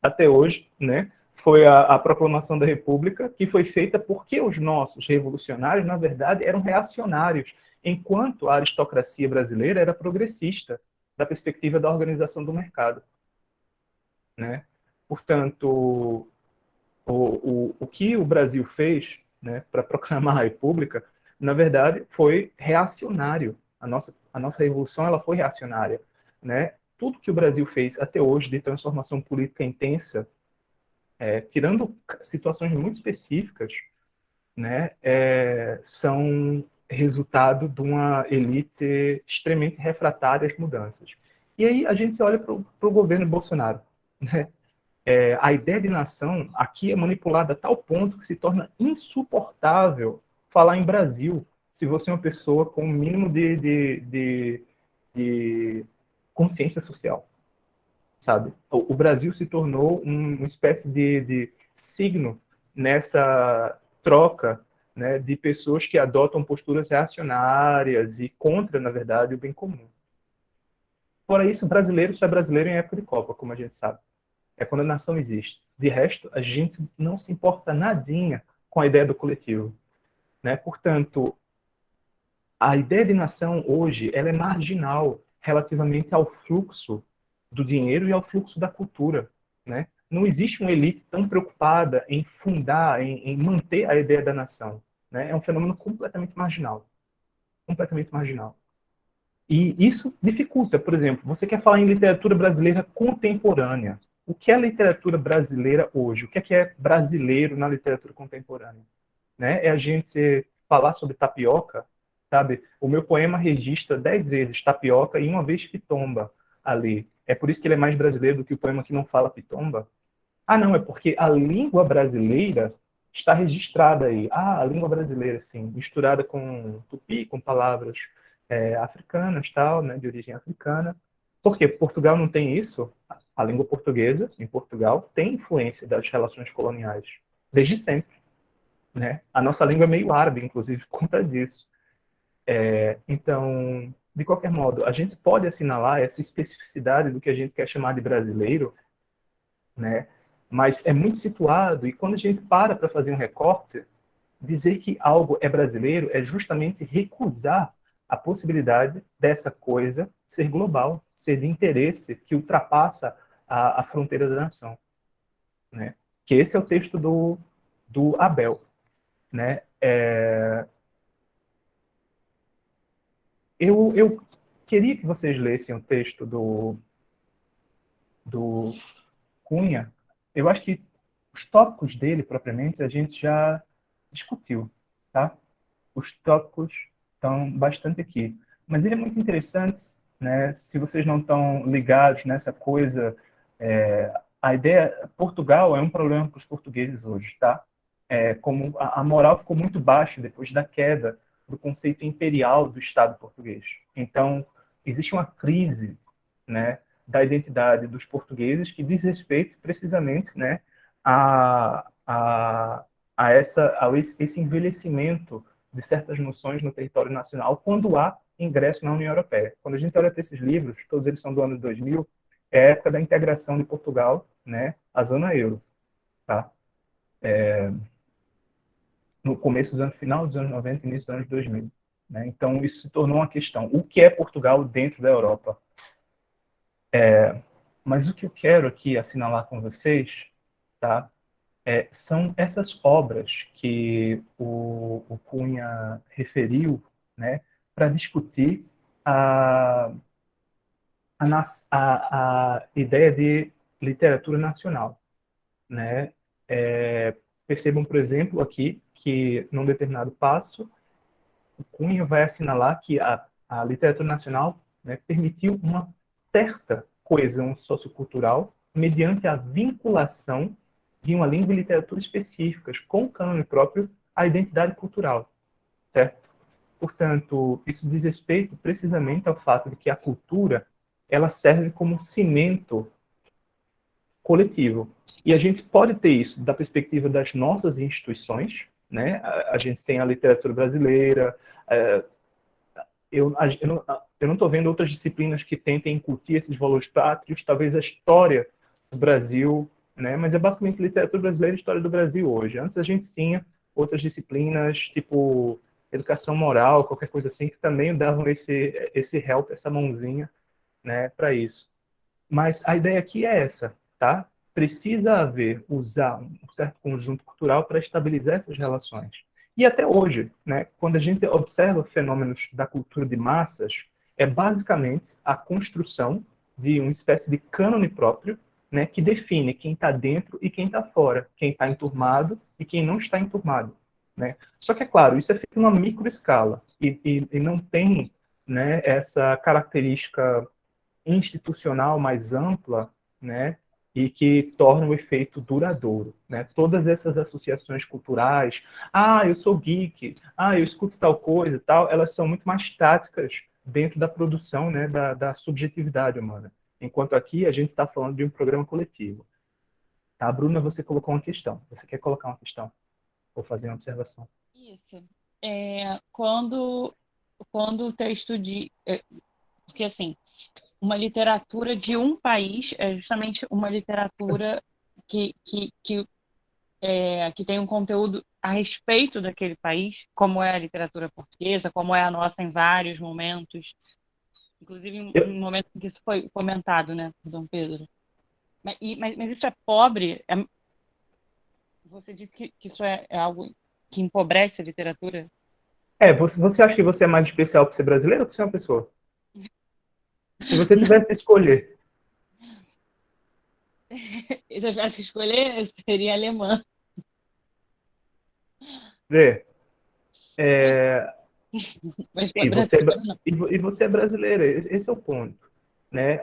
até hoje, né, foi a proclamação da República, que foi feita porque os nossos revolucionários, na verdade, eram reacionários, enquanto a aristocracia brasileira era progressista, da perspectiva da organização do mercado, né? Portanto, o que o Brasil fez, né, para proclamar a República, na verdade, foi reacionário. A nossa revolução ela foi reacionária, né? Tudo que o Brasil fez até hoje de transformação política intensa, tirando situações muito específicas, né, são resultado de uma elite extremamente refratária às mudanças. E aí a gente olha para o governo Bolsonaro, né? A ideia de nação aqui é manipulada a tal ponto que se torna insuportável falar em Brasil se você é uma pessoa com um mínimo de consciência social, sabe? O Brasil se tornou uma espécie de signo nessa troca, né, de pessoas que adotam posturas reacionárias e contra, na verdade, o bem comum. Fora isso, brasileiro só é brasileiro em época de Copa, como a gente sabe. É quando a nação existe. De resto, a gente não se importa nadinha com a ideia do coletivo, né? Portanto, a ideia de nação hoje ela é marginal relativamente ao fluxo do dinheiro e ao fluxo da cultura, né? Não existe uma elite tão preocupada em fundar, em manter a ideia da nação, né? É um fenômeno completamente marginal. Completamente marginal. E isso dificulta, por exemplo, você quer falar em literatura brasileira contemporânea. O que é literatura brasileira hoje? O que é brasileiro na literatura contemporânea? Né? É a gente falar sobre tapioca, sabe? O meu poema registra 10 vezes tapioca e uma vez pitomba ali. É por isso que ele é mais brasileiro do que o poema que não fala pitomba? Ah, não, é porque a língua brasileira está registrada aí. A língua brasileira, assim, misturada com tupi, com palavras africanas, tal, né, de origem africana. Por quê? Portugal não tem isso. A língua portuguesa, em Portugal, tem influência das relações coloniais, desde sempre, né? A nossa língua é meio árabe, inclusive, por conta disso. Então, de qualquer modo, a gente pode assinalar essa especificidade do que a gente quer chamar de brasileiro, né? Mas é muito situado, e quando a gente para fazer um recorte, dizer que algo é brasileiro é justamente recusar a possibilidade dessa coisa ser global, ser de interesse que ultrapassa a fronteira da nação, né? Que esse é o texto do Abel, né? Eu queria que vocês lessem o texto do Cunha. Eu acho que os tópicos dele, propriamente, a gente já discutiu, tá? Os tópicos estão bastante aqui. Mas ele é muito interessante, né? Se vocês não estão ligados nessa coisa, a ideia... Portugal é um problema para os portugueses hoje, tá? Como a moral ficou muito baixa depois da queda do conceito imperial do Estado português. Então, existe uma crise, né, da identidade dos portugueses que diz respeito precisamente, né, a esse envelhecimento de certas noções no território nacional quando há ingresso na União Europeia. Quando a gente olha para esses livros, todos eles são do ano 2000, é a época da integração de Portugal, né, à zona euro, tá? No começo dos anos, final dos anos 90 e início dos anos 2000. Né? Então, isso se tornou uma questão. O que é Portugal dentro da Europa? Mas o que eu quero aqui assinalar com vocês, tá? São essas obras que o Cunha referiu, né, para discutir a, a ideia de literatura nacional. Né? Percebam, por exemplo, aqui, que num determinado passo, o Cunha vai assinalar que a literatura nacional, né, permitiu uma certa coesão sociocultural mediante a vinculação de uma língua e literatura específicas com o cânone próprio à identidade cultural, certo? Portanto, isso diz respeito precisamente ao fato de que a cultura ela serve como cimento coletivo. E a gente pode ter isso da perspectiva das nossas instituições, né? A gente tem a literatura brasileira, eu não estou vendo outras disciplinas que tentem incutir esses valores práticos, talvez a história do Brasil, né? Mas é basicamente literatura brasileira e história do Brasil hoje. Antes a gente tinha outras disciplinas, tipo educação moral, qualquer coisa assim, que também davam esse help, essa mãozinha, né, para isso. Mas a ideia aqui é essa, tá? Precisa usar um certo conjunto cultural para estabilizar essas relações. E até hoje, né, quando a gente observa fenômenos da cultura de massas, é basicamente a construção de uma espécie de cânone próprio, né, que define quem está dentro e quem está fora, quem está enturmado e quem não está enturmado. Né? Só que, é claro, isso é feito em uma microescala e não tem, né, essa característica institucional mais ampla, né, e que torna o efeito duradouro, né? Todas essas associações culturais, eu sou geek, eu escuto tal coisa, tal, elas são muito mais táticas dentro da produção, né, da subjetividade humana. Enquanto aqui a gente está falando de um programa coletivo. Tá, Bruna, você colocou uma questão. Você quer colocar uma questão? Ou fazer uma observação? Isso. Quando o texto de... Porque, assim, uma literatura de um país é justamente uma literatura que tem um conteúdo a respeito daquele país, como é a literatura portuguesa, como é a nossa em vários momentos, inclusive em momentos em que isso foi comentado, né, por Dom Pedro. Mas isso é pobre? Você disse que isso é algo que empobrece a literatura? Você acha que você é mais especial por ser brasileiro ou por ser uma pessoa? Se você tivesse que escolher. Se eu tivesse que escolher, eu seria alemã. Vê, Mas e você é brasileira, esse é o ponto. Né?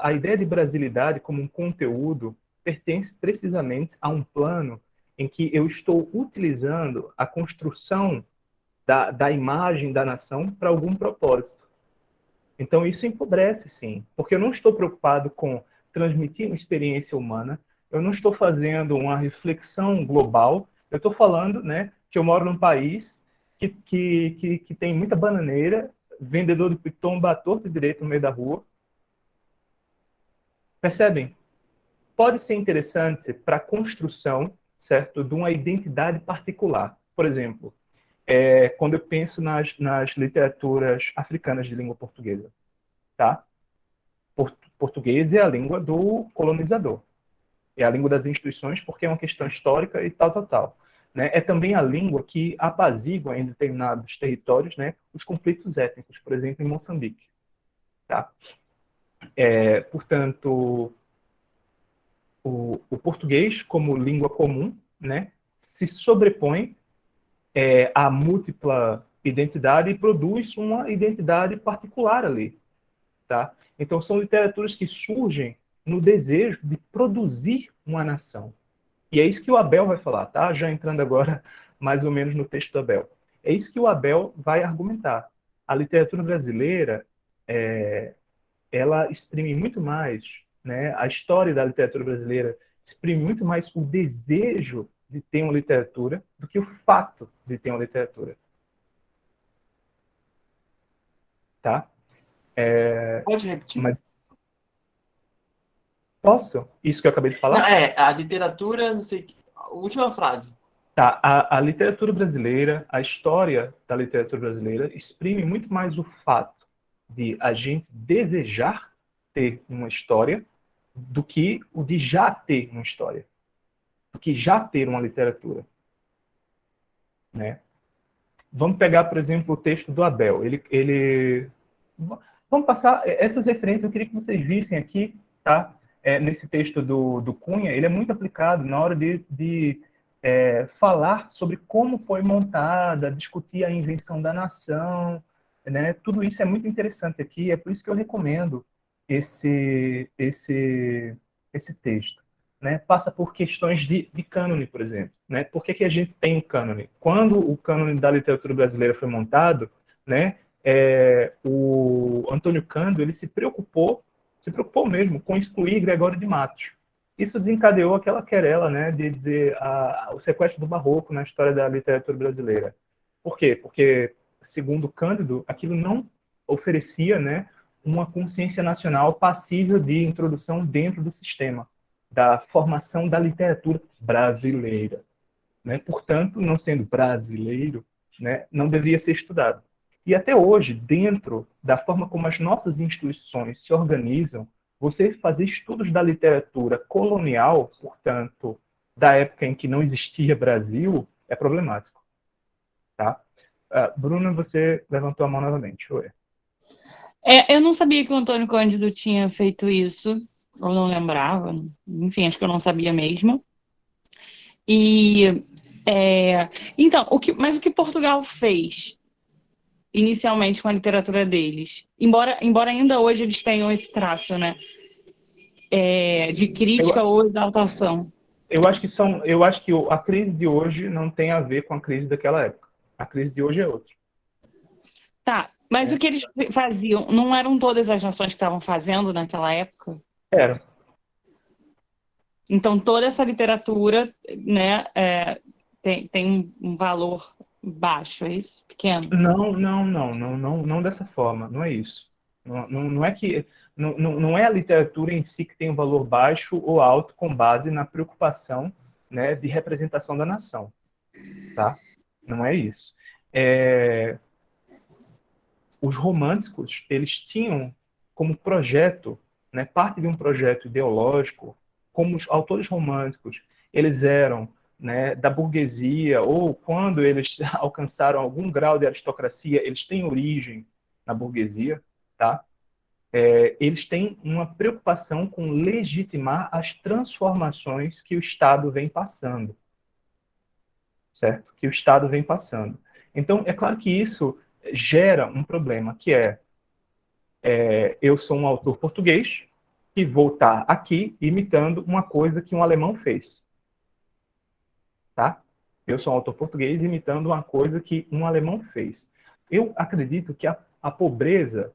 A ideia de brasilidade como um conteúdo pertence precisamente a um plano em que eu estou utilizando a construção da imagem da nação para algum propósito. Então, isso empobrece, sim, porque eu não estou preocupado com transmitir uma experiência humana, eu não estou fazendo uma reflexão global, eu estou falando, né, que eu moro num país que tem muita bananeira, vendedor de pitomba à torta e direito no meio da rua. Percebem? Pode ser interessante para a construção, certo, de uma identidade particular. Por exemplo, quando eu penso nas literaturas africanas de língua portuguesa, tá? Português é a língua do colonizador, é a língua das instituições, porque é uma questão histórica e tal, tal, tal. Né? É também a língua que apazigua em determinados territórios, né, os conflitos étnicos, por exemplo, em Moçambique. Tá? Portanto, o português, como língua comum, né, se sobrepõe à múltipla identidade e produz uma identidade particular ali. Tá? Então, são literaturas que surgem no desejo de produzir uma nação. E é isso que o Abel vai falar, tá? Já entrando agora mais ou menos no texto do Abel. É isso que o Abel vai argumentar. A literatura brasileira, ela exprime muito mais, né? A história da literatura brasileira exprime muito mais o desejo de ter uma literatura do que o fato de ter uma literatura. Tá? Pode repetir? Mas posso? Isso que eu acabei de falar? Não, a literatura, não sei, a última frase. Tá, a literatura brasileira, a história da literatura brasileira exprime muito mais o fato de a gente desejar ter uma história do que o de já ter uma história, do que já ter uma literatura, né? Vamos pegar, por exemplo, o texto do Abel. Vamos passar essas referências, eu queria que vocês vissem aqui, tá? Nesse texto do Cunha, ele é muito aplicado na hora de falar sobre como foi montada, discutir a invenção da nação, né? Tudo isso é muito interessante aqui, é por isso que eu recomendo esse texto. Né? Passa por questões de cânone, por exemplo. Né? Por que a gente tem um cânone? Quando o cânone da literatura brasileira foi montado, né, o Antônio Cândido ele se preocupou mesmo com excluir Gregório de Matos. Isso desencadeou aquela querela, né, de dizer o sequestro do barroco na história da literatura brasileira. Por quê? Porque, segundo Cândido, aquilo não oferecia, né, uma consciência nacional passível de introdução dentro do sistema da formação da literatura brasileira. Né? Portanto, não sendo brasileiro, né, não deveria ser estudado. E até hoje, dentro da forma como as nossas instituições se organizam, você fazer estudos da literatura colonial, portanto, da época em que não existia Brasil, é problemático. Tá? Bruna, você levantou a mão novamente. Oi. Eu não sabia que o Antônio Cândido tinha feito isso, eu não lembrava, enfim, acho que eu não sabia mesmo. Então, mas o que Portugal fez inicialmente com a literatura deles, embora ainda hoje eles tenham esse traço, né, de crítica ou exaltação. Eu acho que a crise de hoje não tem a ver com a crise daquela época. A crise de hoje é outra. Tá, mas o que eles faziam, não eram todas as nações que estavam fazendo naquela época? Era. Então, toda essa literatura, né, tem um valor baixo, é isso? Pequeno? Não dessa forma, não é isso. Não é que não é a literatura em si que tem um valor baixo ou alto com base na preocupação, né, de representação da nação, tá? Não é isso. Os românticos, eles tinham como projeto, né, parte de um projeto ideológico, como os autores românticos, eles eram, né, da burguesia, ou quando eles alcançaram algum grau de aristocracia, eles têm origem na burguesia, tá? Eles têm uma preocupação com legitimar as transformações que o Estado vem passando, certo? Que o Estado vem passando. Então, é claro que isso gera um problema, que eu sou um autor português e vou estar aqui imitando uma coisa que um alemão fez. tá? Eu sou um autor português imitando uma coisa que um alemão fez. Eu acredito que a pobreza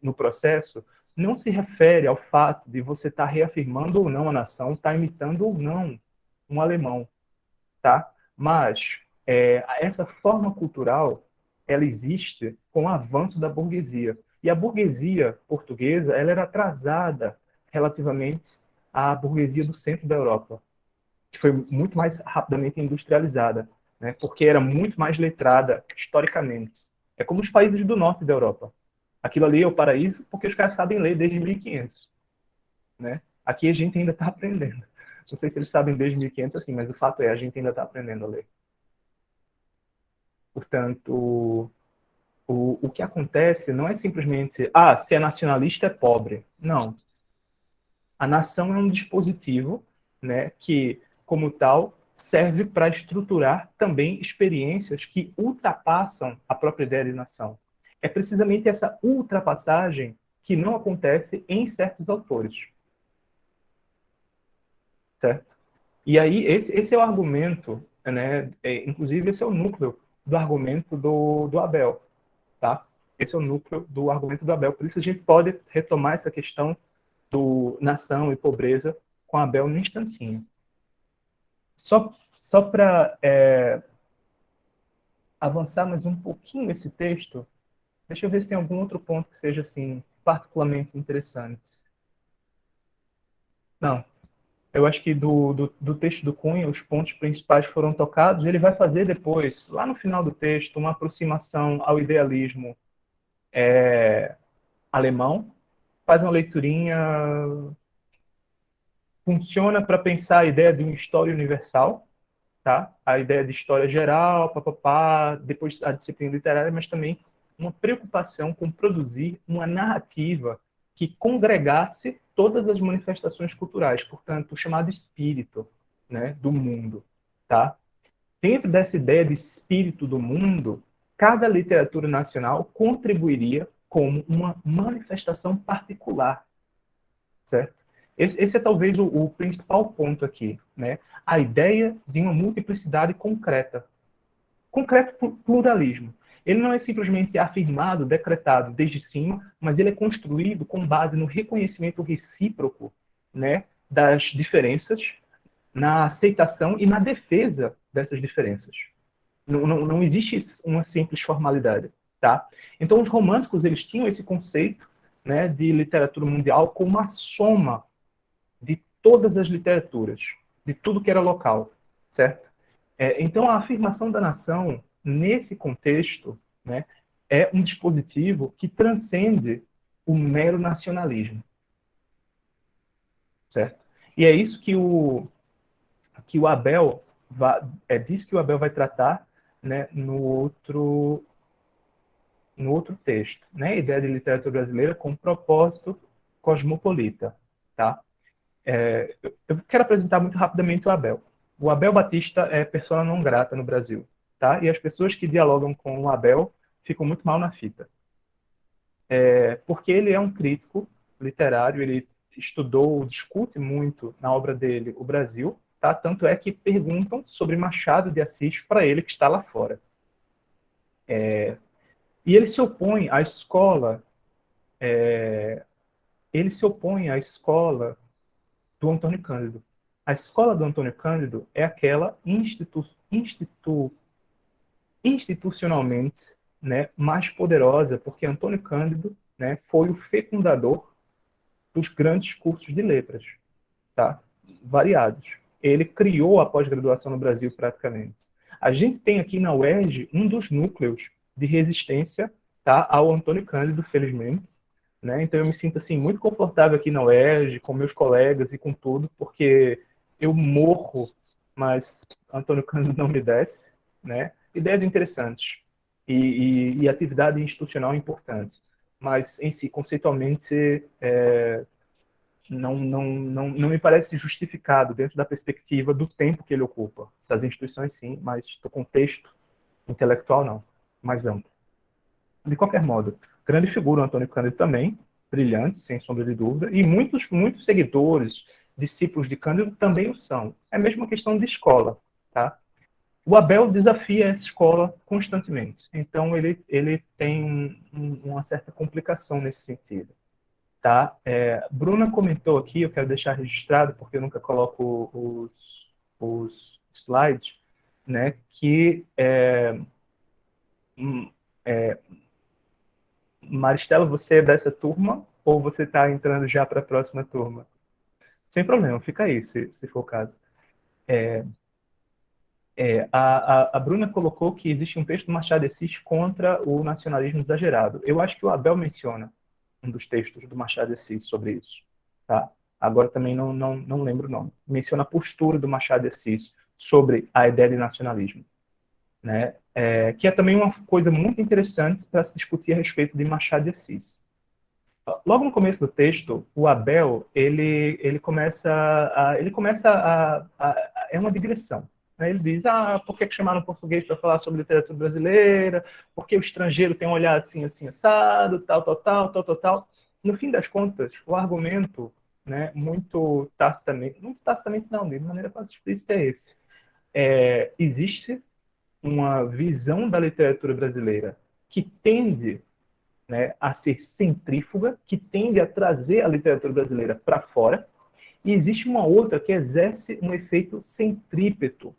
no processo não se refere ao fato de você estar reafirmando ou não a nação, estar imitando ou não um alemão, tá? Mas essa forma cultural, ela existe com o avanço da burguesia. E a burguesia portuguesa, ela era atrasada relativamente à burguesia do centro da Europa, que foi muito mais rapidamente industrializada, né? Porque era muito mais letrada historicamente. É como os países do norte da Europa. Aquilo ali é o paraíso porque os caras sabem ler desde 1500, né? Aqui a gente ainda está aprendendo. Não sei se eles sabem desde 1500 assim, mas o fato é, a gente ainda está aprendendo a ler. Portanto, o que acontece não é simplesmente, se é nacionalista é pobre. Não. A nação é um dispositivo, né, que, como tal, serve para estruturar também experiências que ultrapassam a própria ideia de nação. É precisamente essa ultrapassagem que não acontece em certos autores. Certo? E aí, esse é o argumento, né, inclusive esse é o núcleo do argumento do Abel. Tá? Esse é o núcleo do argumento do Abel. Por isso a gente pode retomar essa questão do nação e pobreza com Abel no instantinho. Só para avançar mais um pouquinho esse texto, deixa eu ver se tem algum outro ponto que seja assim particularmente interessante. Não. Eu acho que do texto do Cunha, os pontos principais foram tocados. Ele vai fazer depois, lá no final do texto, uma aproximação ao idealismo alemão, faz uma leiturinha, funciona para pensar a ideia de uma história universal, tá? A ideia de história geral, papapá, depois a disciplina literária, mas também uma preocupação com produzir uma narrativa que congregasse todas as manifestações culturais, portanto, o chamado espírito, né, do mundo, tá? Dentro dessa ideia de espírito do mundo, cada literatura nacional contribuiria como uma manifestação particular, certo? Esse é talvez o principal ponto aqui, né? A ideia de uma multiplicidade concreta. Concreto pluralismo. Ele não é simplesmente afirmado, decretado desde cima, mas ele é construído com base no reconhecimento recíproco, né, das diferenças, na aceitação e na defesa dessas diferenças. Não existe uma simples formalidade, tá? Então, os românticos, eles tinham esse conceito, né, de literatura mundial como uma soma de todas as literaturas, de tudo que era local, certo? Então, a afirmação da nação, nesse contexto, né, é um dispositivo que transcende o mero nacionalismo, certo? E é isso que o Abel disso que o Abel vai tratar, né, no outro texto, né? A ideia de literatura brasileira com propósito cosmopolita, tá? Eu quero apresentar muito rapidamente o Abel. O Abel Batista é persona não grata no Brasil, tá? E as pessoas que dialogam com o Abel ficam muito mal na fita. Porque ele é um crítico literário, ele estudou, discute muito na obra dele o Brasil, tá? Tanto é que perguntam sobre Machado de Assis para ele que está lá fora. E ele se opõe à escola, do Antônio Cândido. A escola do Antônio Cândido é aquela institucionalmente, né, mais poderosa, porque Antônio Cândido, né, foi o fecundador dos grandes cursos de letras, tá? Variados. Ele criou a pós-graduação no Brasil, praticamente. A gente tem aqui na UERJ um dos núcleos de resistência, tá, ao Antônio Cândido, felizmente, né? Então eu me sinto assim muito confortável aqui na UERJ, com meus colegas e com tudo, porque eu morro, mas Antônio Cândido não me desce, né? Ideias interessantes e atividade institucional importante, mas em si, conceitualmente, não me parece justificado dentro da perspectiva do tempo que ele ocupa. Das instituições, sim, mas do contexto intelectual, não. Mais amplo. De qualquer modo, grande figura o Antônio Cândido também, brilhante, sem sombra de dúvida, e muitos seguidores, discípulos de Cândido também o são. É mesmo uma questão de escola, tá? O Abel desafia essa escola constantemente. Então, ele tem uma certa complicação nesse sentido. Tá? Bruna comentou aqui, eu quero deixar registrado, porque eu nunca coloco os slides, né, que Maristela, você é dessa turma ou você está entrando já para a próxima turma? Sem problema, fica aí, se for o caso. A Bruna colocou que existe um texto do Machado de Assis contra o nacionalismo exagerado. Eu acho que o Abel menciona um dos textos do Machado de Assis sobre isso. Tá? Agora também não lembro o nome. Menciona a postura do Machado de Assis sobre a ideia de nacionalismo. Né? Que é também uma coisa muito interessante para se discutir a respeito de Machado de Assis. Logo no começo do texto, o Abel ele começa é uma digressão. Né? Ele diz, por que chamaram português para falar sobre literatura brasileira? Porque o estrangeiro tem um olhar assim, assim, assado, tal. No fim das contas, o argumento, né, muito tacitamente não, de maneira quase explícita é esse. Existe uma visão da literatura brasileira que tende, né, a ser centrífuga, que tende a trazer a literatura brasileira para fora, e existe uma outra que exerce um efeito centrípeto,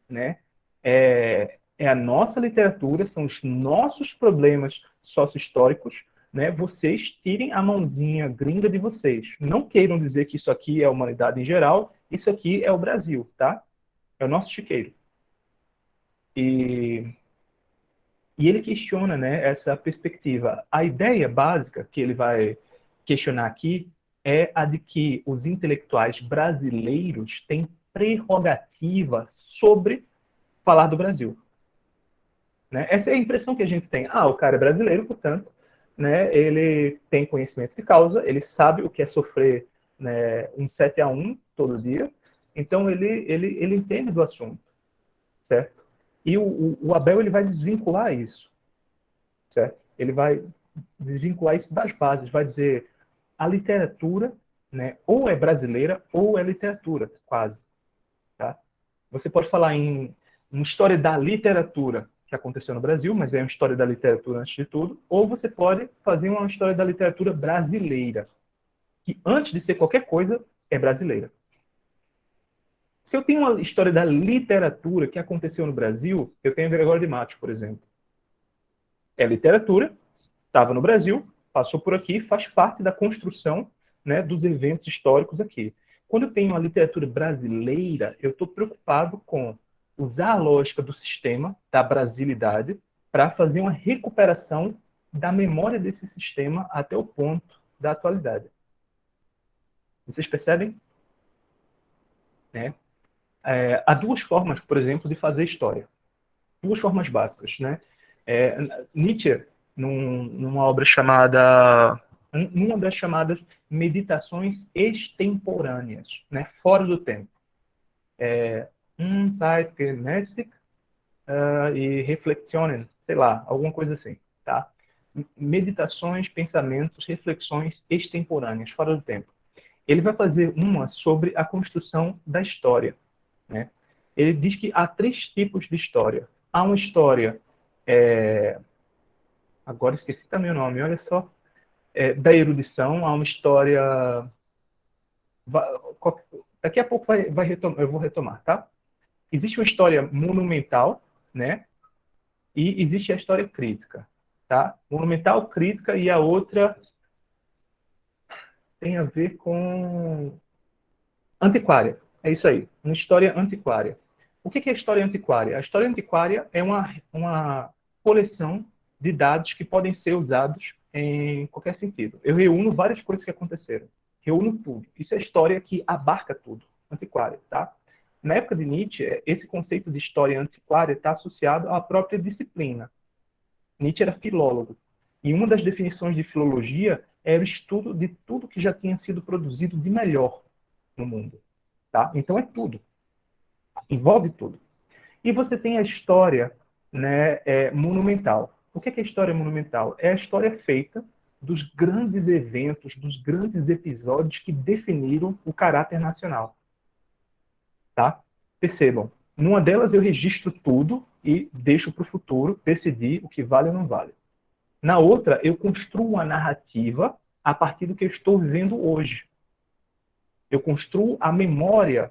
né? É a nossa literatura, são os nossos problemas sócio-históricos, né? Vocês tirem a mãozinha gringa de vocês. Não queiram dizer que isso aqui é a humanidade em geral, isso aqui é o Brasil, tá? É o nosso chiqueiro. E ele questiona, né, essa perspectiva. A ideia básica que ele vai questionar aqui é a de que os intelectuais brasileiros têm prerrogativa sobre falar do Brasil. Né? Essa é a impressão que a gente tem. O cara é brasileiro, portanto, né, ele tem conhecimento de causa, ele sabe o que é sofrer, né, um 7-1 todo dia, então ele entende do assunto, certo? E o Abel ele vai desvincular isso, certo? Ele vai desvincular isso das bases, vai dizer a literatura, né, ou é brasileira ou é literatura, quase. Tá? Você pode falar em uma história da literatura que aconteceu no Brasil, mas é uma história da literatura antes de tudo, ou você pode fazer uma história da literatura brasileira, que antes de ser qualquer coisa, é brasileira. Se eu tenho uma história da literatura que aconteceu no Brasil, eu tenho Gregório de Matos, por exemplo. É literatura, estava no Brasil, passou por aqui, faz parte da construção, né, dos eventos históricos aqui. Quando eu tenho uma literatura brasileira, eu estou preocupado com usar a lógica do sistema, da brasilidade, para fazer uma recuperação da memória desse sistema até o ponto da atualidade. Vocês percebem? Né? Há duas formas, por exemplo, de fazer história. Duas formas básicas. Né? Nietzsche, numa obra chamada... Uma das chamadas meditações extemporâneas, né? Fora do tempo. Zeitgenössig e Reflexionen, sei lá, alguma coisa assim. Tá? Meditações, pensamentos, reflexões extemporâneas, fora do tempo. Ele vai fazer uma sobre a construção da história. Né? Ele diz que há 3 tipos de história. Há uma história... Agora esqueci também o nome, olha só. Da erudição, há uma história... Daqui a pouco eu vou retomar, tá? Existe uma história monumental, né? E existe a história crítica, tá? Monumental, crítica, e a outra tem a ver com antiquária. É isso aí, uma história antiquária. O que é história antiquária? A história antiquária é uma coleção de dados que podem ser usados em qualquer sentido. Eu reúno várias coisas que aconteceram. Reúno tudo. Isso é história que abarca tudo. Antiquária, tá? Na época de Nietzsche, esse conceito de história antiquária está associado à própria disciplina. Nietzsche era filólogo. E uma das definições de filologia era o estudo de tudo que já tinha sido produzido de melhor no mundo. Tá? Então é tudo. Envolve tudo. E você tem a história, né, monumental. O que é a história monumental? É a história feita dos grandes eventos, dos grandes episódios que definiram o caráter nacional. Tá? Percebam, Numa delas eu registro tudo e deixo para o futuro decidir o que vale ou não vale. Na outra, eu construo uma narrativa a partir do que eu estou vivendo hoje. Eu construo a memória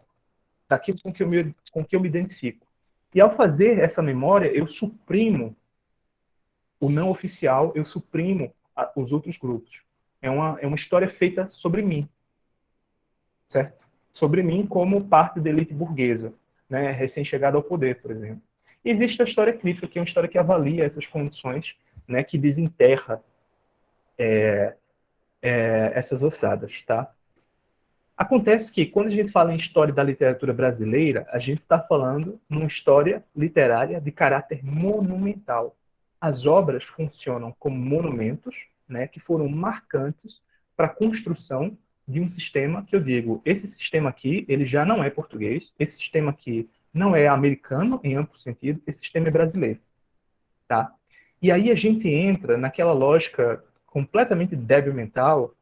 daquilo com que eu me identifico. E ao fazer essa memória, eu suprimo o não oficial, eu suprimo os outros grupos. É uma história feita sobre mim, certo? Sobre mim como parte da elite burguesa, né? Recém-chegada ao poder, por exemplo. E existe a história crítica, que é uma história que avalia essas condições, né? Que desenterra essas ossadas, tá? Acontece que, quando a gente fala em história da literatura brasileira, a gente está falando numa história literária de caráter monumental. As obras funcionam como monumentos, né, que foram marcantes para a construção de um sistema que eu digo, esse sistema aqui, ele já não é português, esse sistema aqui não é americano, em amplo sentido, esse sistema é brasileiro. Tá? E aí a gente entra naquela lógica completamente débil mental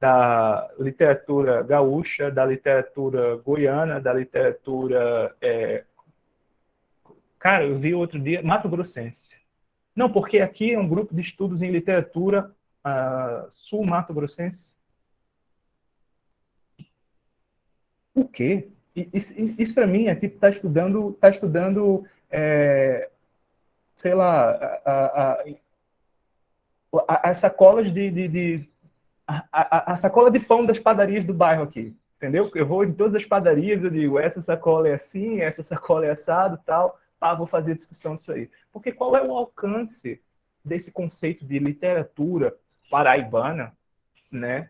da literatura gaúcha, da literatura goiana, da literatura... Cara, eu vi outro dia, mato-grossense. Não, porque aqui é um grupo de estudos em literatura sul-mato-grossense. O quê? Isso para mim é tipo tá estudando sei lá, as sacolas a sacola de pão das padarias do bairro aqui, entendeu? Eu vou em todas as padarias, eu digo, essa sacola é assim, essa sacola é assado, tal, vou fazer discussão disso aí. Porque qual é o alcance desse conceito de literatura paraibana, né,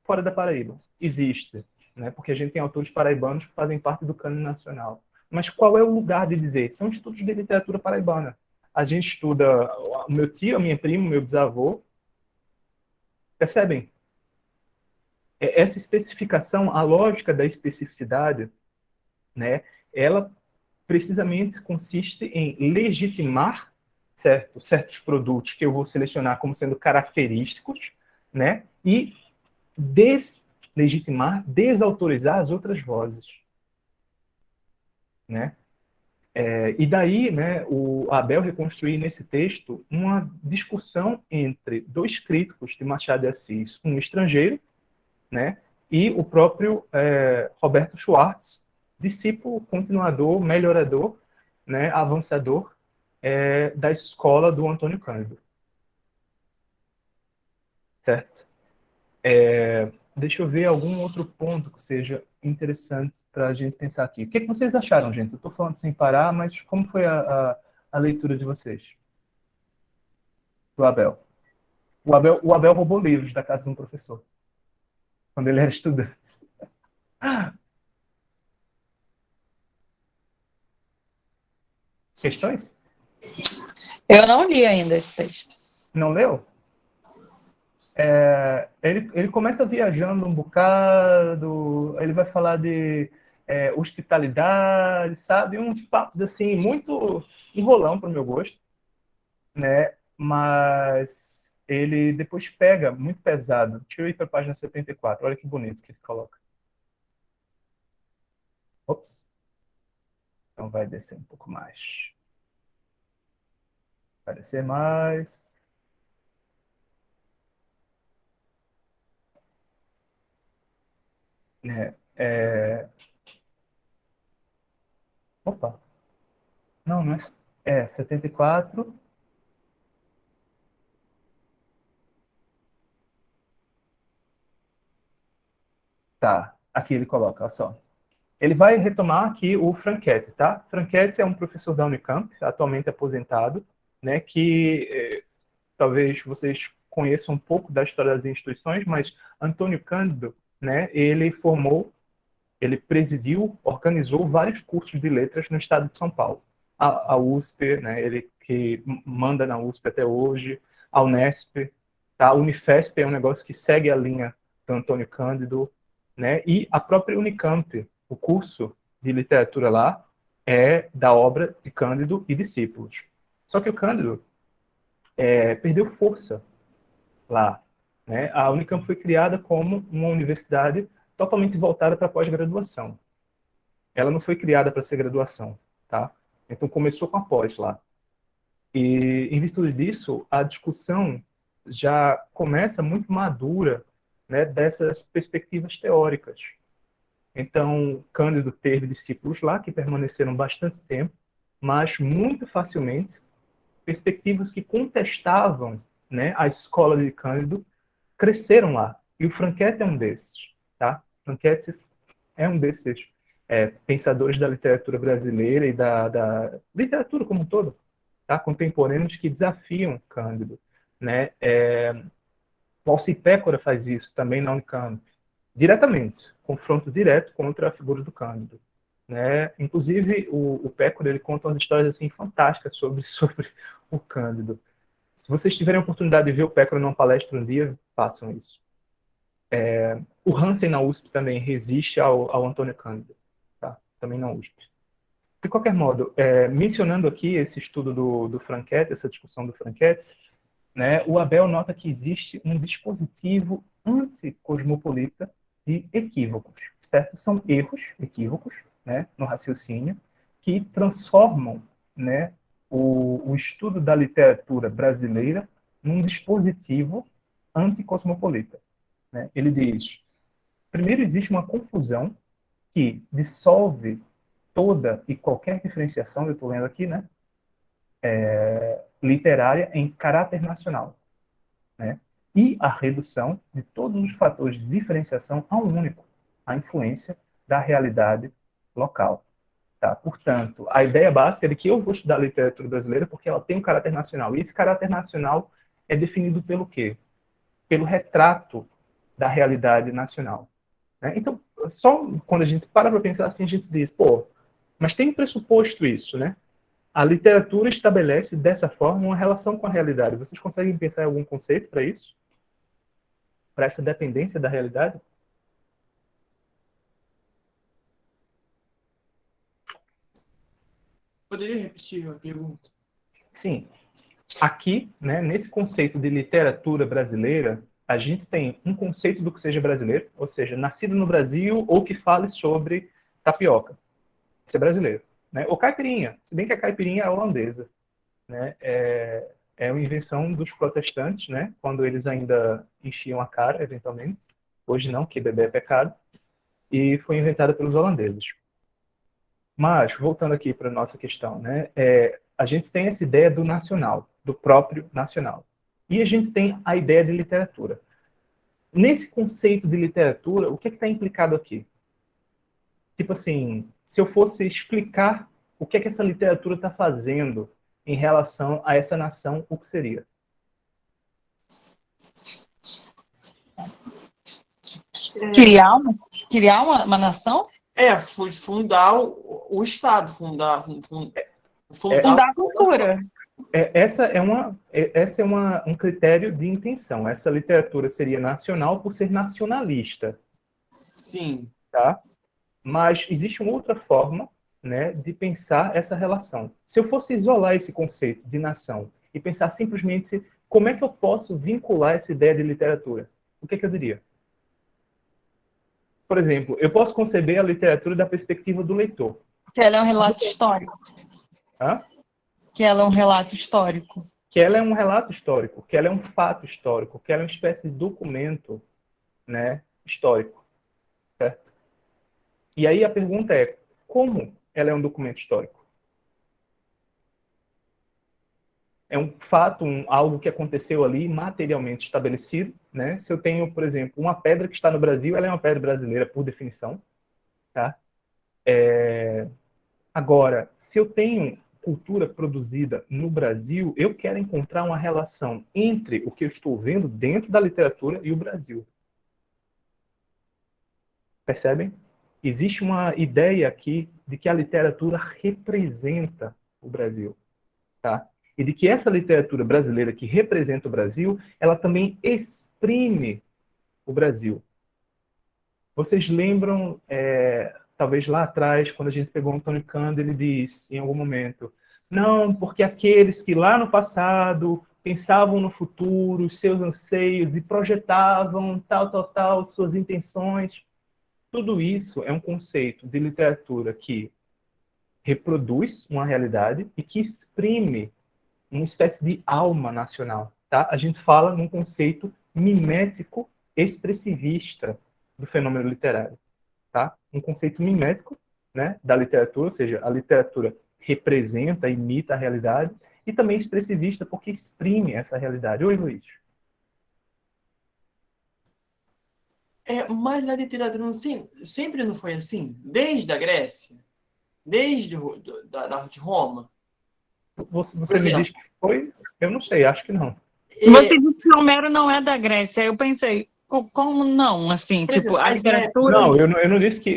fora da Paraíba? Existe, né, porque a gente tem autores paraibanos que fazem parte do cânone nacional. Mas qual é o lugar de dizer? São estudos de literatura paraibana. A gente estuda o meu tio, a minha prima, o meu bisavô. Percebem? Essa especificação, a lógica da especificidade, né, ela precisamente consiste em legitimar certos produtos que eu vou selecionar como sendo característicos, né, e deslegitimar, desautorizar as outras vozes, né? E daí, né, o Abel reconstruir nesse texto uma discussão entre dois críticos de Machado de Assis, um estrangeiro, né, e o próprio Roberto Schwartz, discípulo, continuador, melhorador, né, avançador da escola do Antônio Cândido. Certo? Deixa eu ver algum outro ponto que seja interessante para a gente pensar aqui. O que vocês acharam, gente? Eu estou falando sem parar, mas como foi a leitura de vocês? Do Abel. O Abel roubou livros da casa de um professor, quando ele era estudante. Questões? Eu não li ainda esse texto. Não leu? Ele começa viajando um bocado, ele vai falar de hospitalidade, sabe? Uns papos assim, muito enrolão para o meu gosto, né? Mas ele depois pega muito pesado. Deixa eu ir para a página 74, olha que bonito que ele coloca. Ops. Então vai descer um pouco mais. Vai descer mais. Opa. Não é. 74. Tá. Aqui ele coloca, olha só. Ele vai retomar aqui o Franchetti, tá? Franchetti é um professor da Unicamp, atualmente aposentado, né, que talvez vocês conheçam um pouco da história das instituições, mas Antônio Cândido, né, ele presidiu, organizou vários cursos de letras no estado de São Paulo. A USP, né, ele que manda na USP até hoje, a Unesp, tá? A Unifesp é um negócio que segue a linha do Antônio Cândido, né, e a própria Unicamp, o curso de literatura lá é da obra de Cândido e discípulos. Só que o Cândido perdeu força lá, né? A Unicamp foi criada como uma universidade totalmente voltada para a pós-graduação. ela não foi criada para ser graduação, tá? Então começou com a pós lá. E em virtude disso, a discussão já começa muito madura, né, dessas perspectivas teóricas. Então, Cândido teve discípulos lá que permaneceram bastante tempo, mas muito facilmente perspectivas que contestavam, né, a escola de Cândido cresceram lá. E o Franchetti é um desses, tá? Franchetti é um desses pensadores da literatura brasileira e da literatura como um todo, tá? Contemporâneos que desafiam Cândido, né? O Alci Pécora faz isso também na Unicamp, diretamente, confronto direto contra a figura do Cândido, né? Inclusive, o Pécora, ele conta umas histórias assim fantásticas sobre o Cândido. Se vocês tiverem a oportunidade de ver o Pécora numa palestra um dia, façam isso. O Hansen na USP também resiste ao Antônio Cândido, tá? Também na USP. De qualquer modo, mencionando aqui esse estudo do Franchetti, essa discussão do Franchetti, né, o Abel nota que existe um dispositivo anticosmopolita de equívocos, certo? São erros, equívocos, né, no raciocínio, que transformam, né, o estudo da literatura brasileira num dispositivo anticosmopolita, né? Ele diz, primeiro existe uma confusão que dissolve toda e qualquer diferenciação, eu estou lendo aqui, né, literária em caráter nacional, né? E a redução de todos os fatores de diferenciação a um único, a influência da realidade local. Tá? Portanto, a ideia básica é de que eu vou estudar a literatura brasileira porque ela tem um caráter nacional. E esse caráter nacional é definido pelo quê? Pelo retrato da realidade nacional. Né? Então, só quando a gente para pensar assim, a gente diz, pô, mas tem um pressuposto isso, né? A literatura estabelece, dessa forma, uma relação com a realidade. Vocês conseguem pensar em algum conceito para isso? Para essa dependência da realidade? Poderia repetir a pergunta? Sim. Aqui, né, nesse conceito de literatura brasileira, a gente tem um conceito do que seja brasileiro, ou seja, nascido no Brasil ou que fale sobre tapioca. Isso é brasileiro. Né? Ou caipirinha, se bem que a caipirinha é holandesa. Né? É uma invenção dos protestantes, né? Quando eles ainda enchiam a cara, eventualmente. Hoje não, que beber é pecado. E foi inventada pelos holandeses. Mas, voltando aqui para a nossa questão, né? A gente tem essa ideia do nacional, do próprio nacional. E a gente tem a ideia de literatura. Nesse conceito de literatura, o que está implicado aqui? Tipo assim, se eu fosse explicar o que essa literatura está fazendo em relação a essa nação, o que seria? Criar uma nação? Fundar o Estado, fundar a cultura. Essa é um critério de intenção. Essa literatura seria nacional por ser nacionalista. Sim. Tá? Mas existe uma outra forma, né, de pensar essa relação. Se eu fosse isolar esse conceito de nação e pensar simplesmente como é que eu posso vincular essa ideia de literatura, o que eu diria? Por exemplo, eu posso conceber a literatura da perspectiva do leitor. Que ela é um relato histórico. Hã? Que ela é um relato histórico. Que ela é um relato histórico, que ela é um fato histórico, que ela é uma espécie de documento, né, histórico. Certo? E aí a pergunta é, como ela é um documento histórico? É um fato, algo que aconteceu ali, materialmente estabelecido, né? Se eu tenho, por exemplo, uma pedra que está no Brasil, ela é uma pedra brasileira, por definição. Tá? Agora, se eu tenho cultura produzida no Brasil, eu quero encontrar uma relação entre o que eu estou vendo dentro da literatura e o Brasil. Percebem? Existe uma ideia aqui de que a literatura representa o Brasil. Tá? E de que essa literatura brasileira que representa o Brasil, ela também exprime o Brasil. Vocês lembram, talvez lá atrás, quando a gente pegou o Antônio Cândido, ele disse, em algum momento, não, porque aqueles que lá no passado pensavam no futuro, seus anseios, e projetavam tal, suas intenções, Tudo isso é um conceito de literatura que reproduz uma realidade e que exprime uma espécie de alma nacional. Tá? A gente fala num conceito mimético expressivista do fenômeno literário. Tá? Um conceito mimético, né, da literatura, ou seja, a literatura representa, imita a realidade, e também expressivista porque exprime essa realidade. Oi, Luiz. Mas a literatura sempre não foi assim? Desde a Grécia? Desde de Roma? Você Por me exemplo, diz que foi? Eu não sei, acho que não. Você disse que Homero não é da Grécia. Eu pensei, como não? Assim, por tipo, exemplo, a as épocas. literatura. Não, eu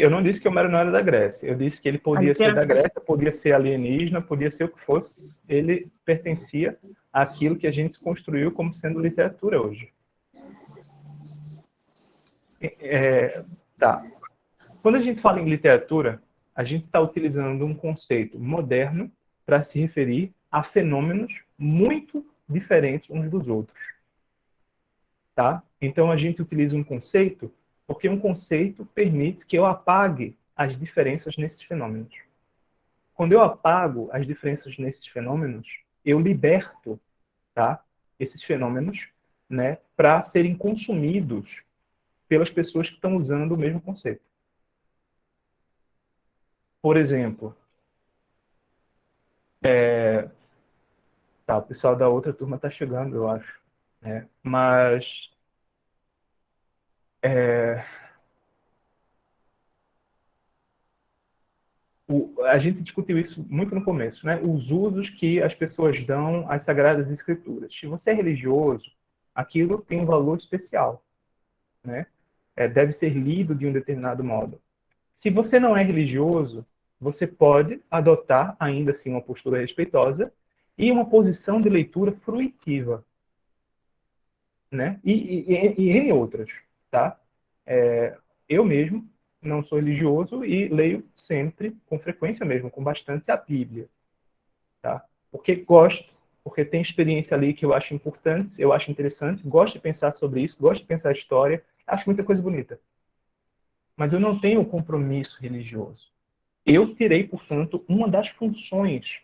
não disse que Homero não era da Grécia. Eu disse que ele A podia ser da literatura. Grécia, podia ser alienígena, podia ser o que fosse. Ele pertencia àquilo que a gente construiu como sendo literatura hoje. Tá. Quando a gente fala em literatura, a gente está utilizando um conceito moderno para se referir a fenômenos muito diferentes uns dos outros. Tá? Então, a gente utiliza um conceito porque um conceito permite que eu apague as diferenças nesses fenômenos. Quando eu apago as diferenças nesses fenômenos, eu liberto, tá, esses fenômenos, né, para serem consumidos pelas pessoas que estão usando o mesmo conceito. Por exemplo, tá, o pessoal da outra turma está chegando, eu acho, né? Mas a gente discutiu isso muito no começo, né? Os usos que as pessoas dão às Sagradas Escrituras. Se você é religioso, aquilo tem um valor especial, né? Deve ser lido de um determinado modo. Se você não é religioso, você pode adotar ainda assim uma postura respeitosa e uma posição de leitura fruitiva, né? E em outras, tá? Eu mesmo não sou religioso e leio sempre, com frequência mesmo, com bastante a Bíblia, tá? Porque gosto, porque tem experiência ali que eu acho importante, eu acho interessante, gosto de pensar sobre isso, gosto de pensar a história, acho muita coisa bonita. Mas eu não tenho compromisso religioso. Eu tirei, portanto, uma das funções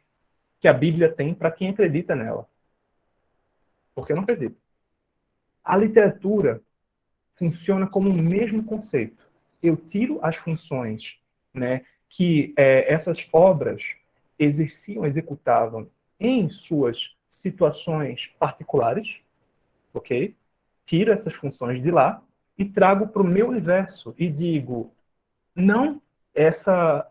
que a Bíblia tem para quem acredita nela. Porque eu não acredito. A literatura funciona como o mesmo conceito. Eu tiro as funções, né, que essas obras executavam em suas situações particulares, ok? Tiro essas funções de lá e trago para o meu universo e digo, não, essa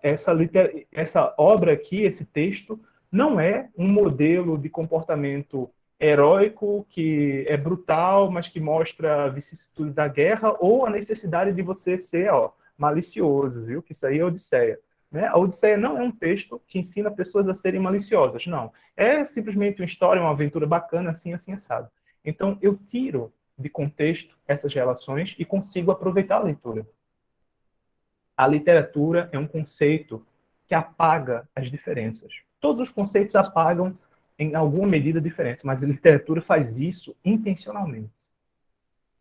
obra aqui, esse texto, não é um modelo de comportamento heróico que é brutal, mas que mostra a vicissitude da guerra ou a necessidade de você ser malicioso, viu? Que isso aí é Odisseia. Né? A Odisseia não é um texto que ensina pessoas a serem maliciosas, não. É simplesmente uma história, uma aventura bacana, assim, assim, assado. Então, eu tiro de contexto essas relações e consigo aproveitar a leitura. A literatura é um conceito que apaga as diferenças. Todos os conceitos apagam, em alguma medida, a diferença, mas a literatura faz isso intencionalmente.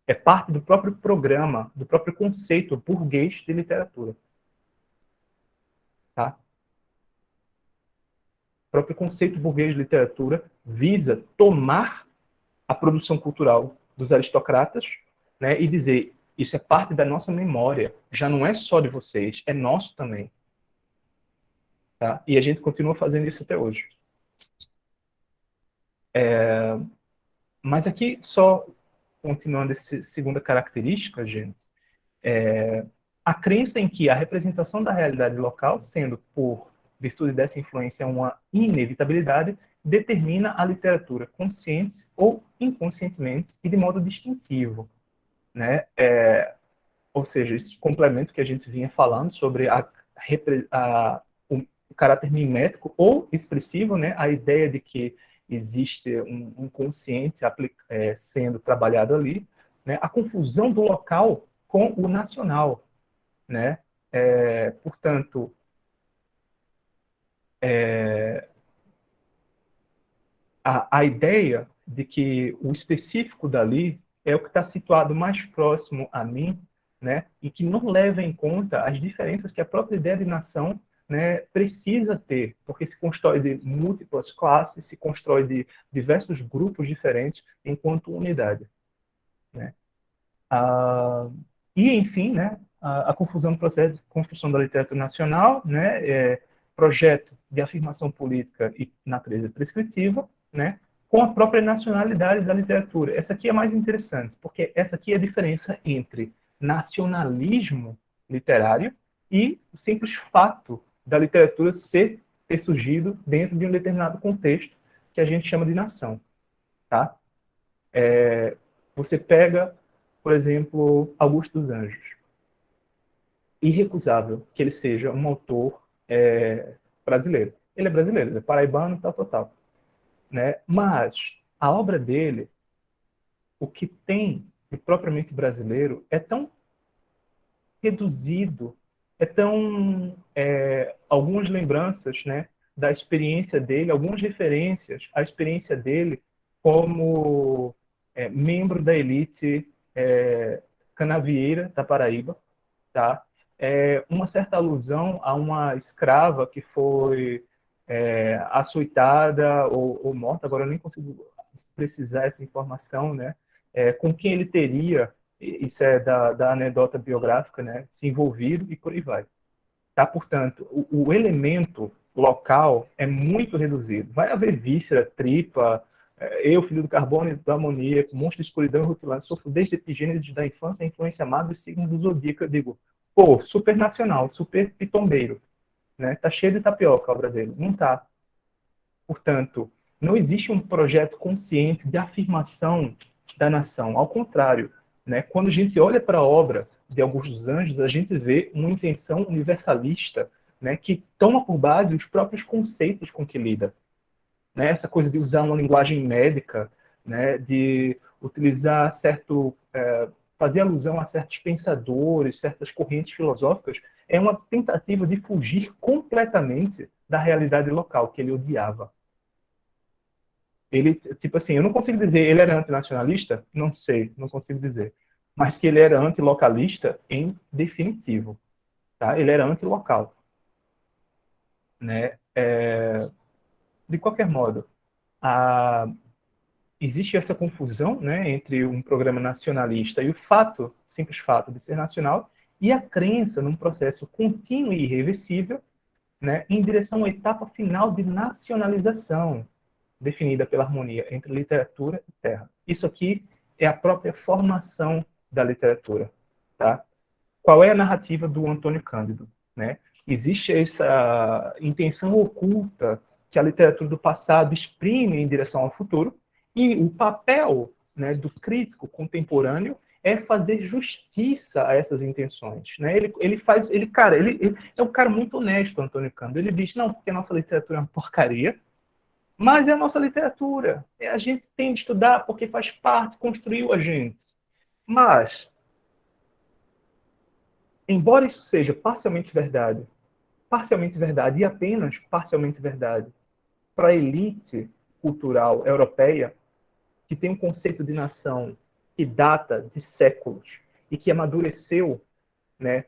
É parte do próprio programa, do próprio conceito burguês de literatura. Tá? O próprio conceito burguês de literatura visa tomar a produção cultural dos aristocratas, né, e dizer, isso é parte da nossa memória, já não é só de vocês, é nosso também. Tá? E a gente continua fazendo isso até hoje. Mas aqui, só continuando essa segunda característica, gente, a crença em que a representação da realidade local, sendo por virtude dessa influência uma inevitabilidade, determina a literatura consciente ou inconscientemente e de modo distintivo. Né? Ou seja, esse complemento que a gente vinha falando sobre o caráter mimético ou expressivo, né? A ideia de que existe um consciente sendo trabalhado ali, né? A confusão do local com o nacional, né? Portanto, a ideia de que o específico dali é o que está situado mais próximo a mim, né, e que não leva em conta as diferenças que a própria ideia de nação, né, precisa ter, porque se constrói de múltiplas classes, se constrói de diversos grupos diferentes enquanto unidade, né? Ah, e, enfim, né, a confusão do processo de construção da literatura nacional, né, projeto de afirmação política e natureza prescritiva, né, com a própria nacionalidade da literatura. Essa aqui é mais interessante, porque essa aqui é a diferença entre nacionalismo literário e o simples fato da literatura ter surgido dentro de um determinado contexto que a gente chama de nação, tá? Você pega, por exemplo, Augusto dos Anjos. Irrecusável que ele seja um autor brasileiro. Ele é brasileiro, ele é paraibano, tal, né? Mas a obra dele, o que tem de propriamente brasileiro é tão reduzido, é tão algumas lembranças, né, da experiência dele, algumas referências à experiência dele como membro da elite canavieira da Paraíba, tá? Uma certa alusão a uma escrava que foi açoitada ou morta, agora eu nem consigo precisar essa informação, né? Com quem ele teria, isso é da anedota biográfica, né? Se envolvido e por aí vai. Tá? Portanto, o elemento local é muito reduzido. Vai haver víscera, tripa, eu, filho do carbono e do amoníaco, monstro de escuridão e rutilante, sofro desde a epigênese da infância a influência má dos signos do zodíaco. Eu digo, pô, super nacional, super pitombeiro, né? Tá cheio de tapioca a obra dele. Não tá. Portanto, não existe um projeto consciente de afirmação da nação. Ao contrário, né? Quando a gente olha para a obra de Augusto dos Anjos, a gente vê uma intenção universalista, né, que toma por base os próprios conceitos com que lida. Né? Essa coisa de usar uma linguagem médica, né, de utilizar fazer alusão a certos pensadores, certas correntes filosóficas, é uma tentativa de fugir completamente da realidade local que ele odiava. Ele, tipo assim, eu não consigo dizer, ele era antinacionalista? Não sei, não consigo dizer. Mas que ele era antilocalista em definitivo. Tá? Ele era antilocal. Né? De qualquer modo, existe essa confusão, né, entre um programa nacionalista e o simples fato de ser nacional, e a crença num processo contínuo e irreversível, né, em direção à etapa final de nacionalização, definida pela harmonia entre literatura e terra. Isso aqui é a própria formação da literatura. Tá? Qual é a narrativa do Antônio Cândido? Né? Existe essa intenção oculta que a literatura do passado exprime em direção ao futuro, e o papel, né, do crítico contemporâneo é fazer justiça a essas intenções. Né? Ele é um cara muito honesto, Antônio Cândido. Ele diz, não, porque a nossa literatura é uma porcaria, mas é a nossa literatura. A gente tem de estudar porque faz parte, construiu a gente. Mas, embora isso seja parcialmente verdade e apenas parcialmente verdade, para a elite cultural europeia, que tem um conceito de nação que data de séculos e que amadureceu, né,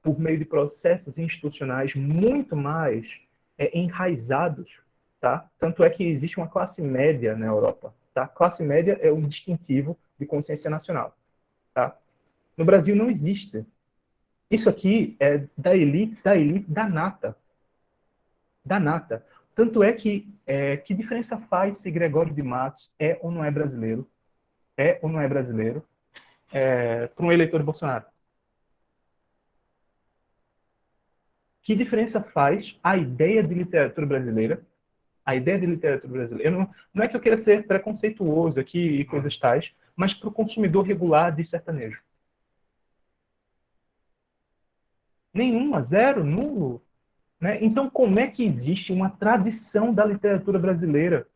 por meio de processos institucionais muito mais enraizados, tá? Tanto é que existe uma classe média na Europa. Tá? Classe média é um distintivo de consciência nacional. Tá? No Brasil não existe. Isso aqui é da elite da nata. Da nata. Tanto é que diferença faz se Gregório de Matos é ou não é brasileiro? É ou não é brasileiro? Para um eleitor de Bolsonaro? Que diferença faz a ideia de literatura brasileira? A ideia de literatura brasileira. Não é que eu queira ser preconceituoso aqui e coisas tais, mas para o consumidor regular de sertanejo. Nenhuma, zero, nulo. Né? Então, como é que existe uma tradição da literatura brasileira?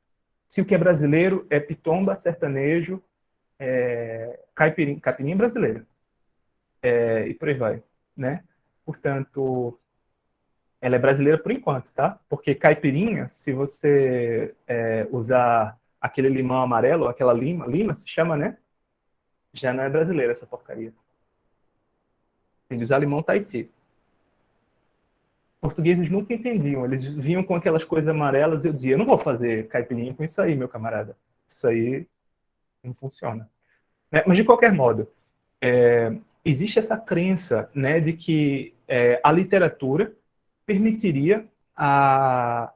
Se o que é brasileiro é pitomba, sertanejo, caipirinha brasileira. E por aí vai. Né? Portanto, ela é brasileira por enquanto, tá? Porque caipirinha, se você usar aquele limão amarelo, aquela lima se chama, né? Já não é brasileira essa porcaria. Eles alemão Tahiti. Portugueses nunca entendiam, eles vinham com aquelas coisas amarelas e eu dizia, eu não vou fazer caipirinha com isso aí, meu camarada. Isso aí não funciona. Né? Mas, de qualquer modo, existe essa crença, né, de que a literatura permitiria a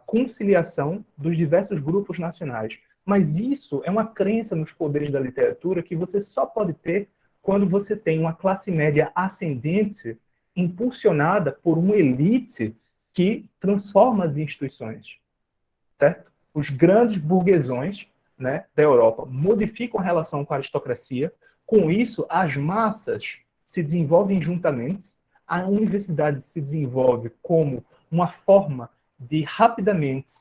conciliação dos diversos grupos nacionais. Mas isso é uma crença nos poderes da literatura que você só pode ter quando você tem uma classe média ascendente impulsionada por uma elite que transforma as instituições, certo? Os grandes burguesões, né, da Europa modificam a relação com a aristocracia. Com isso, as massas se desenvolvem juntamente, a universidade se desenvolve como uma forma de rapidamente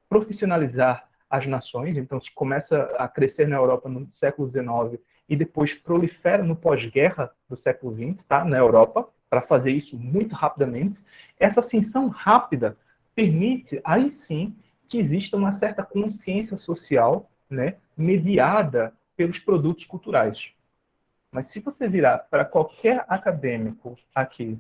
profissionalizar as nações. Então, se começa a crescer na Europa no século XIX e depois prolifera no pós-guerra do século XX, tá? Na Europa, para fazer isso muito rapidamente. Essa ascensão rápida permite, aí sim, que exista uma certa consciência social, né, mediada pelos produtos culturais. Mas se você virar para qualquer acadêmico aqui,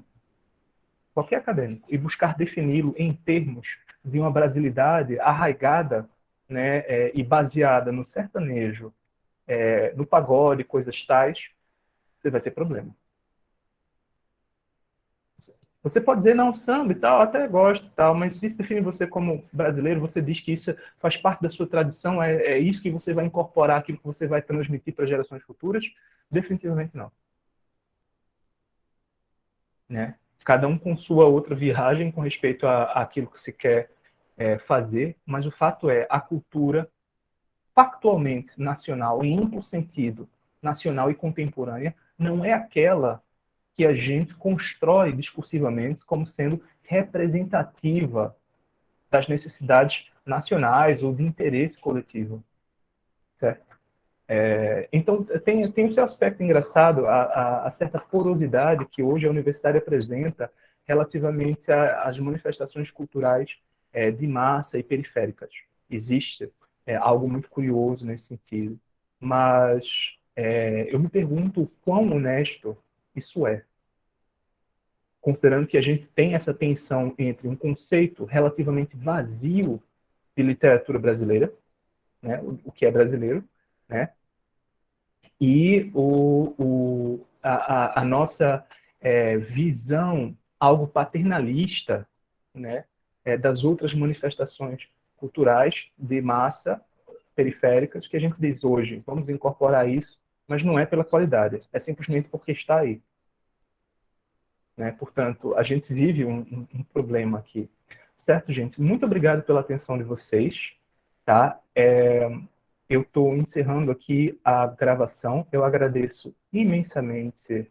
qualquer acadêmico, e buscar defini-lo em termos de uma brasilidade arraigada, né, e baseada no sertanejo, no pagode, coisas tais, você vai ter problema. Você pode dizer, não, samba e tal, até gosto e tal, mas se isso define você como brasileiro, você diz que isso faz parte da sua tradição, é isso que você vai incorporar, aquilo que você vai transmitir para gerações futuras? Definitivamente não. Né? Cada um com sua outra viragem com respeito àquilo que se quer fazer, mas o fato é, a cultura factualmente nacional, em amplo sentido, nacional e contemporânea, não é aquela que a gente constrói discursivamente como sendo representativa das necessidades nacionais ou de interesse coletivo. Certo? Então, tem o seu aspecto engraçado, a certa porosidade que hoje a universidade apresenta relativamente às manifestações culturais de massa e periféricas. Existe algo muito curioso nesse sentido, mas eu me pergunto o quão honesto isso é, considerando que a gente tem essa tensão entre um conceito relativamente vazio de literatura brasileira, né, o que é brasileiro, né, e a nossa visão algo paternalista, né, das outras manifestações culturais de massa periféricas que a gente diz hoje, vamos incorporar isso, mas não é pela qualidade, é simplesmente porque está aí. Né? Portanto, a gente vive um problema aqui. Certo, gente? Muito obrigado pela atenção de vocês. Tá? Eu estou encerrando aqui a gravação. Eu agradeço imensamente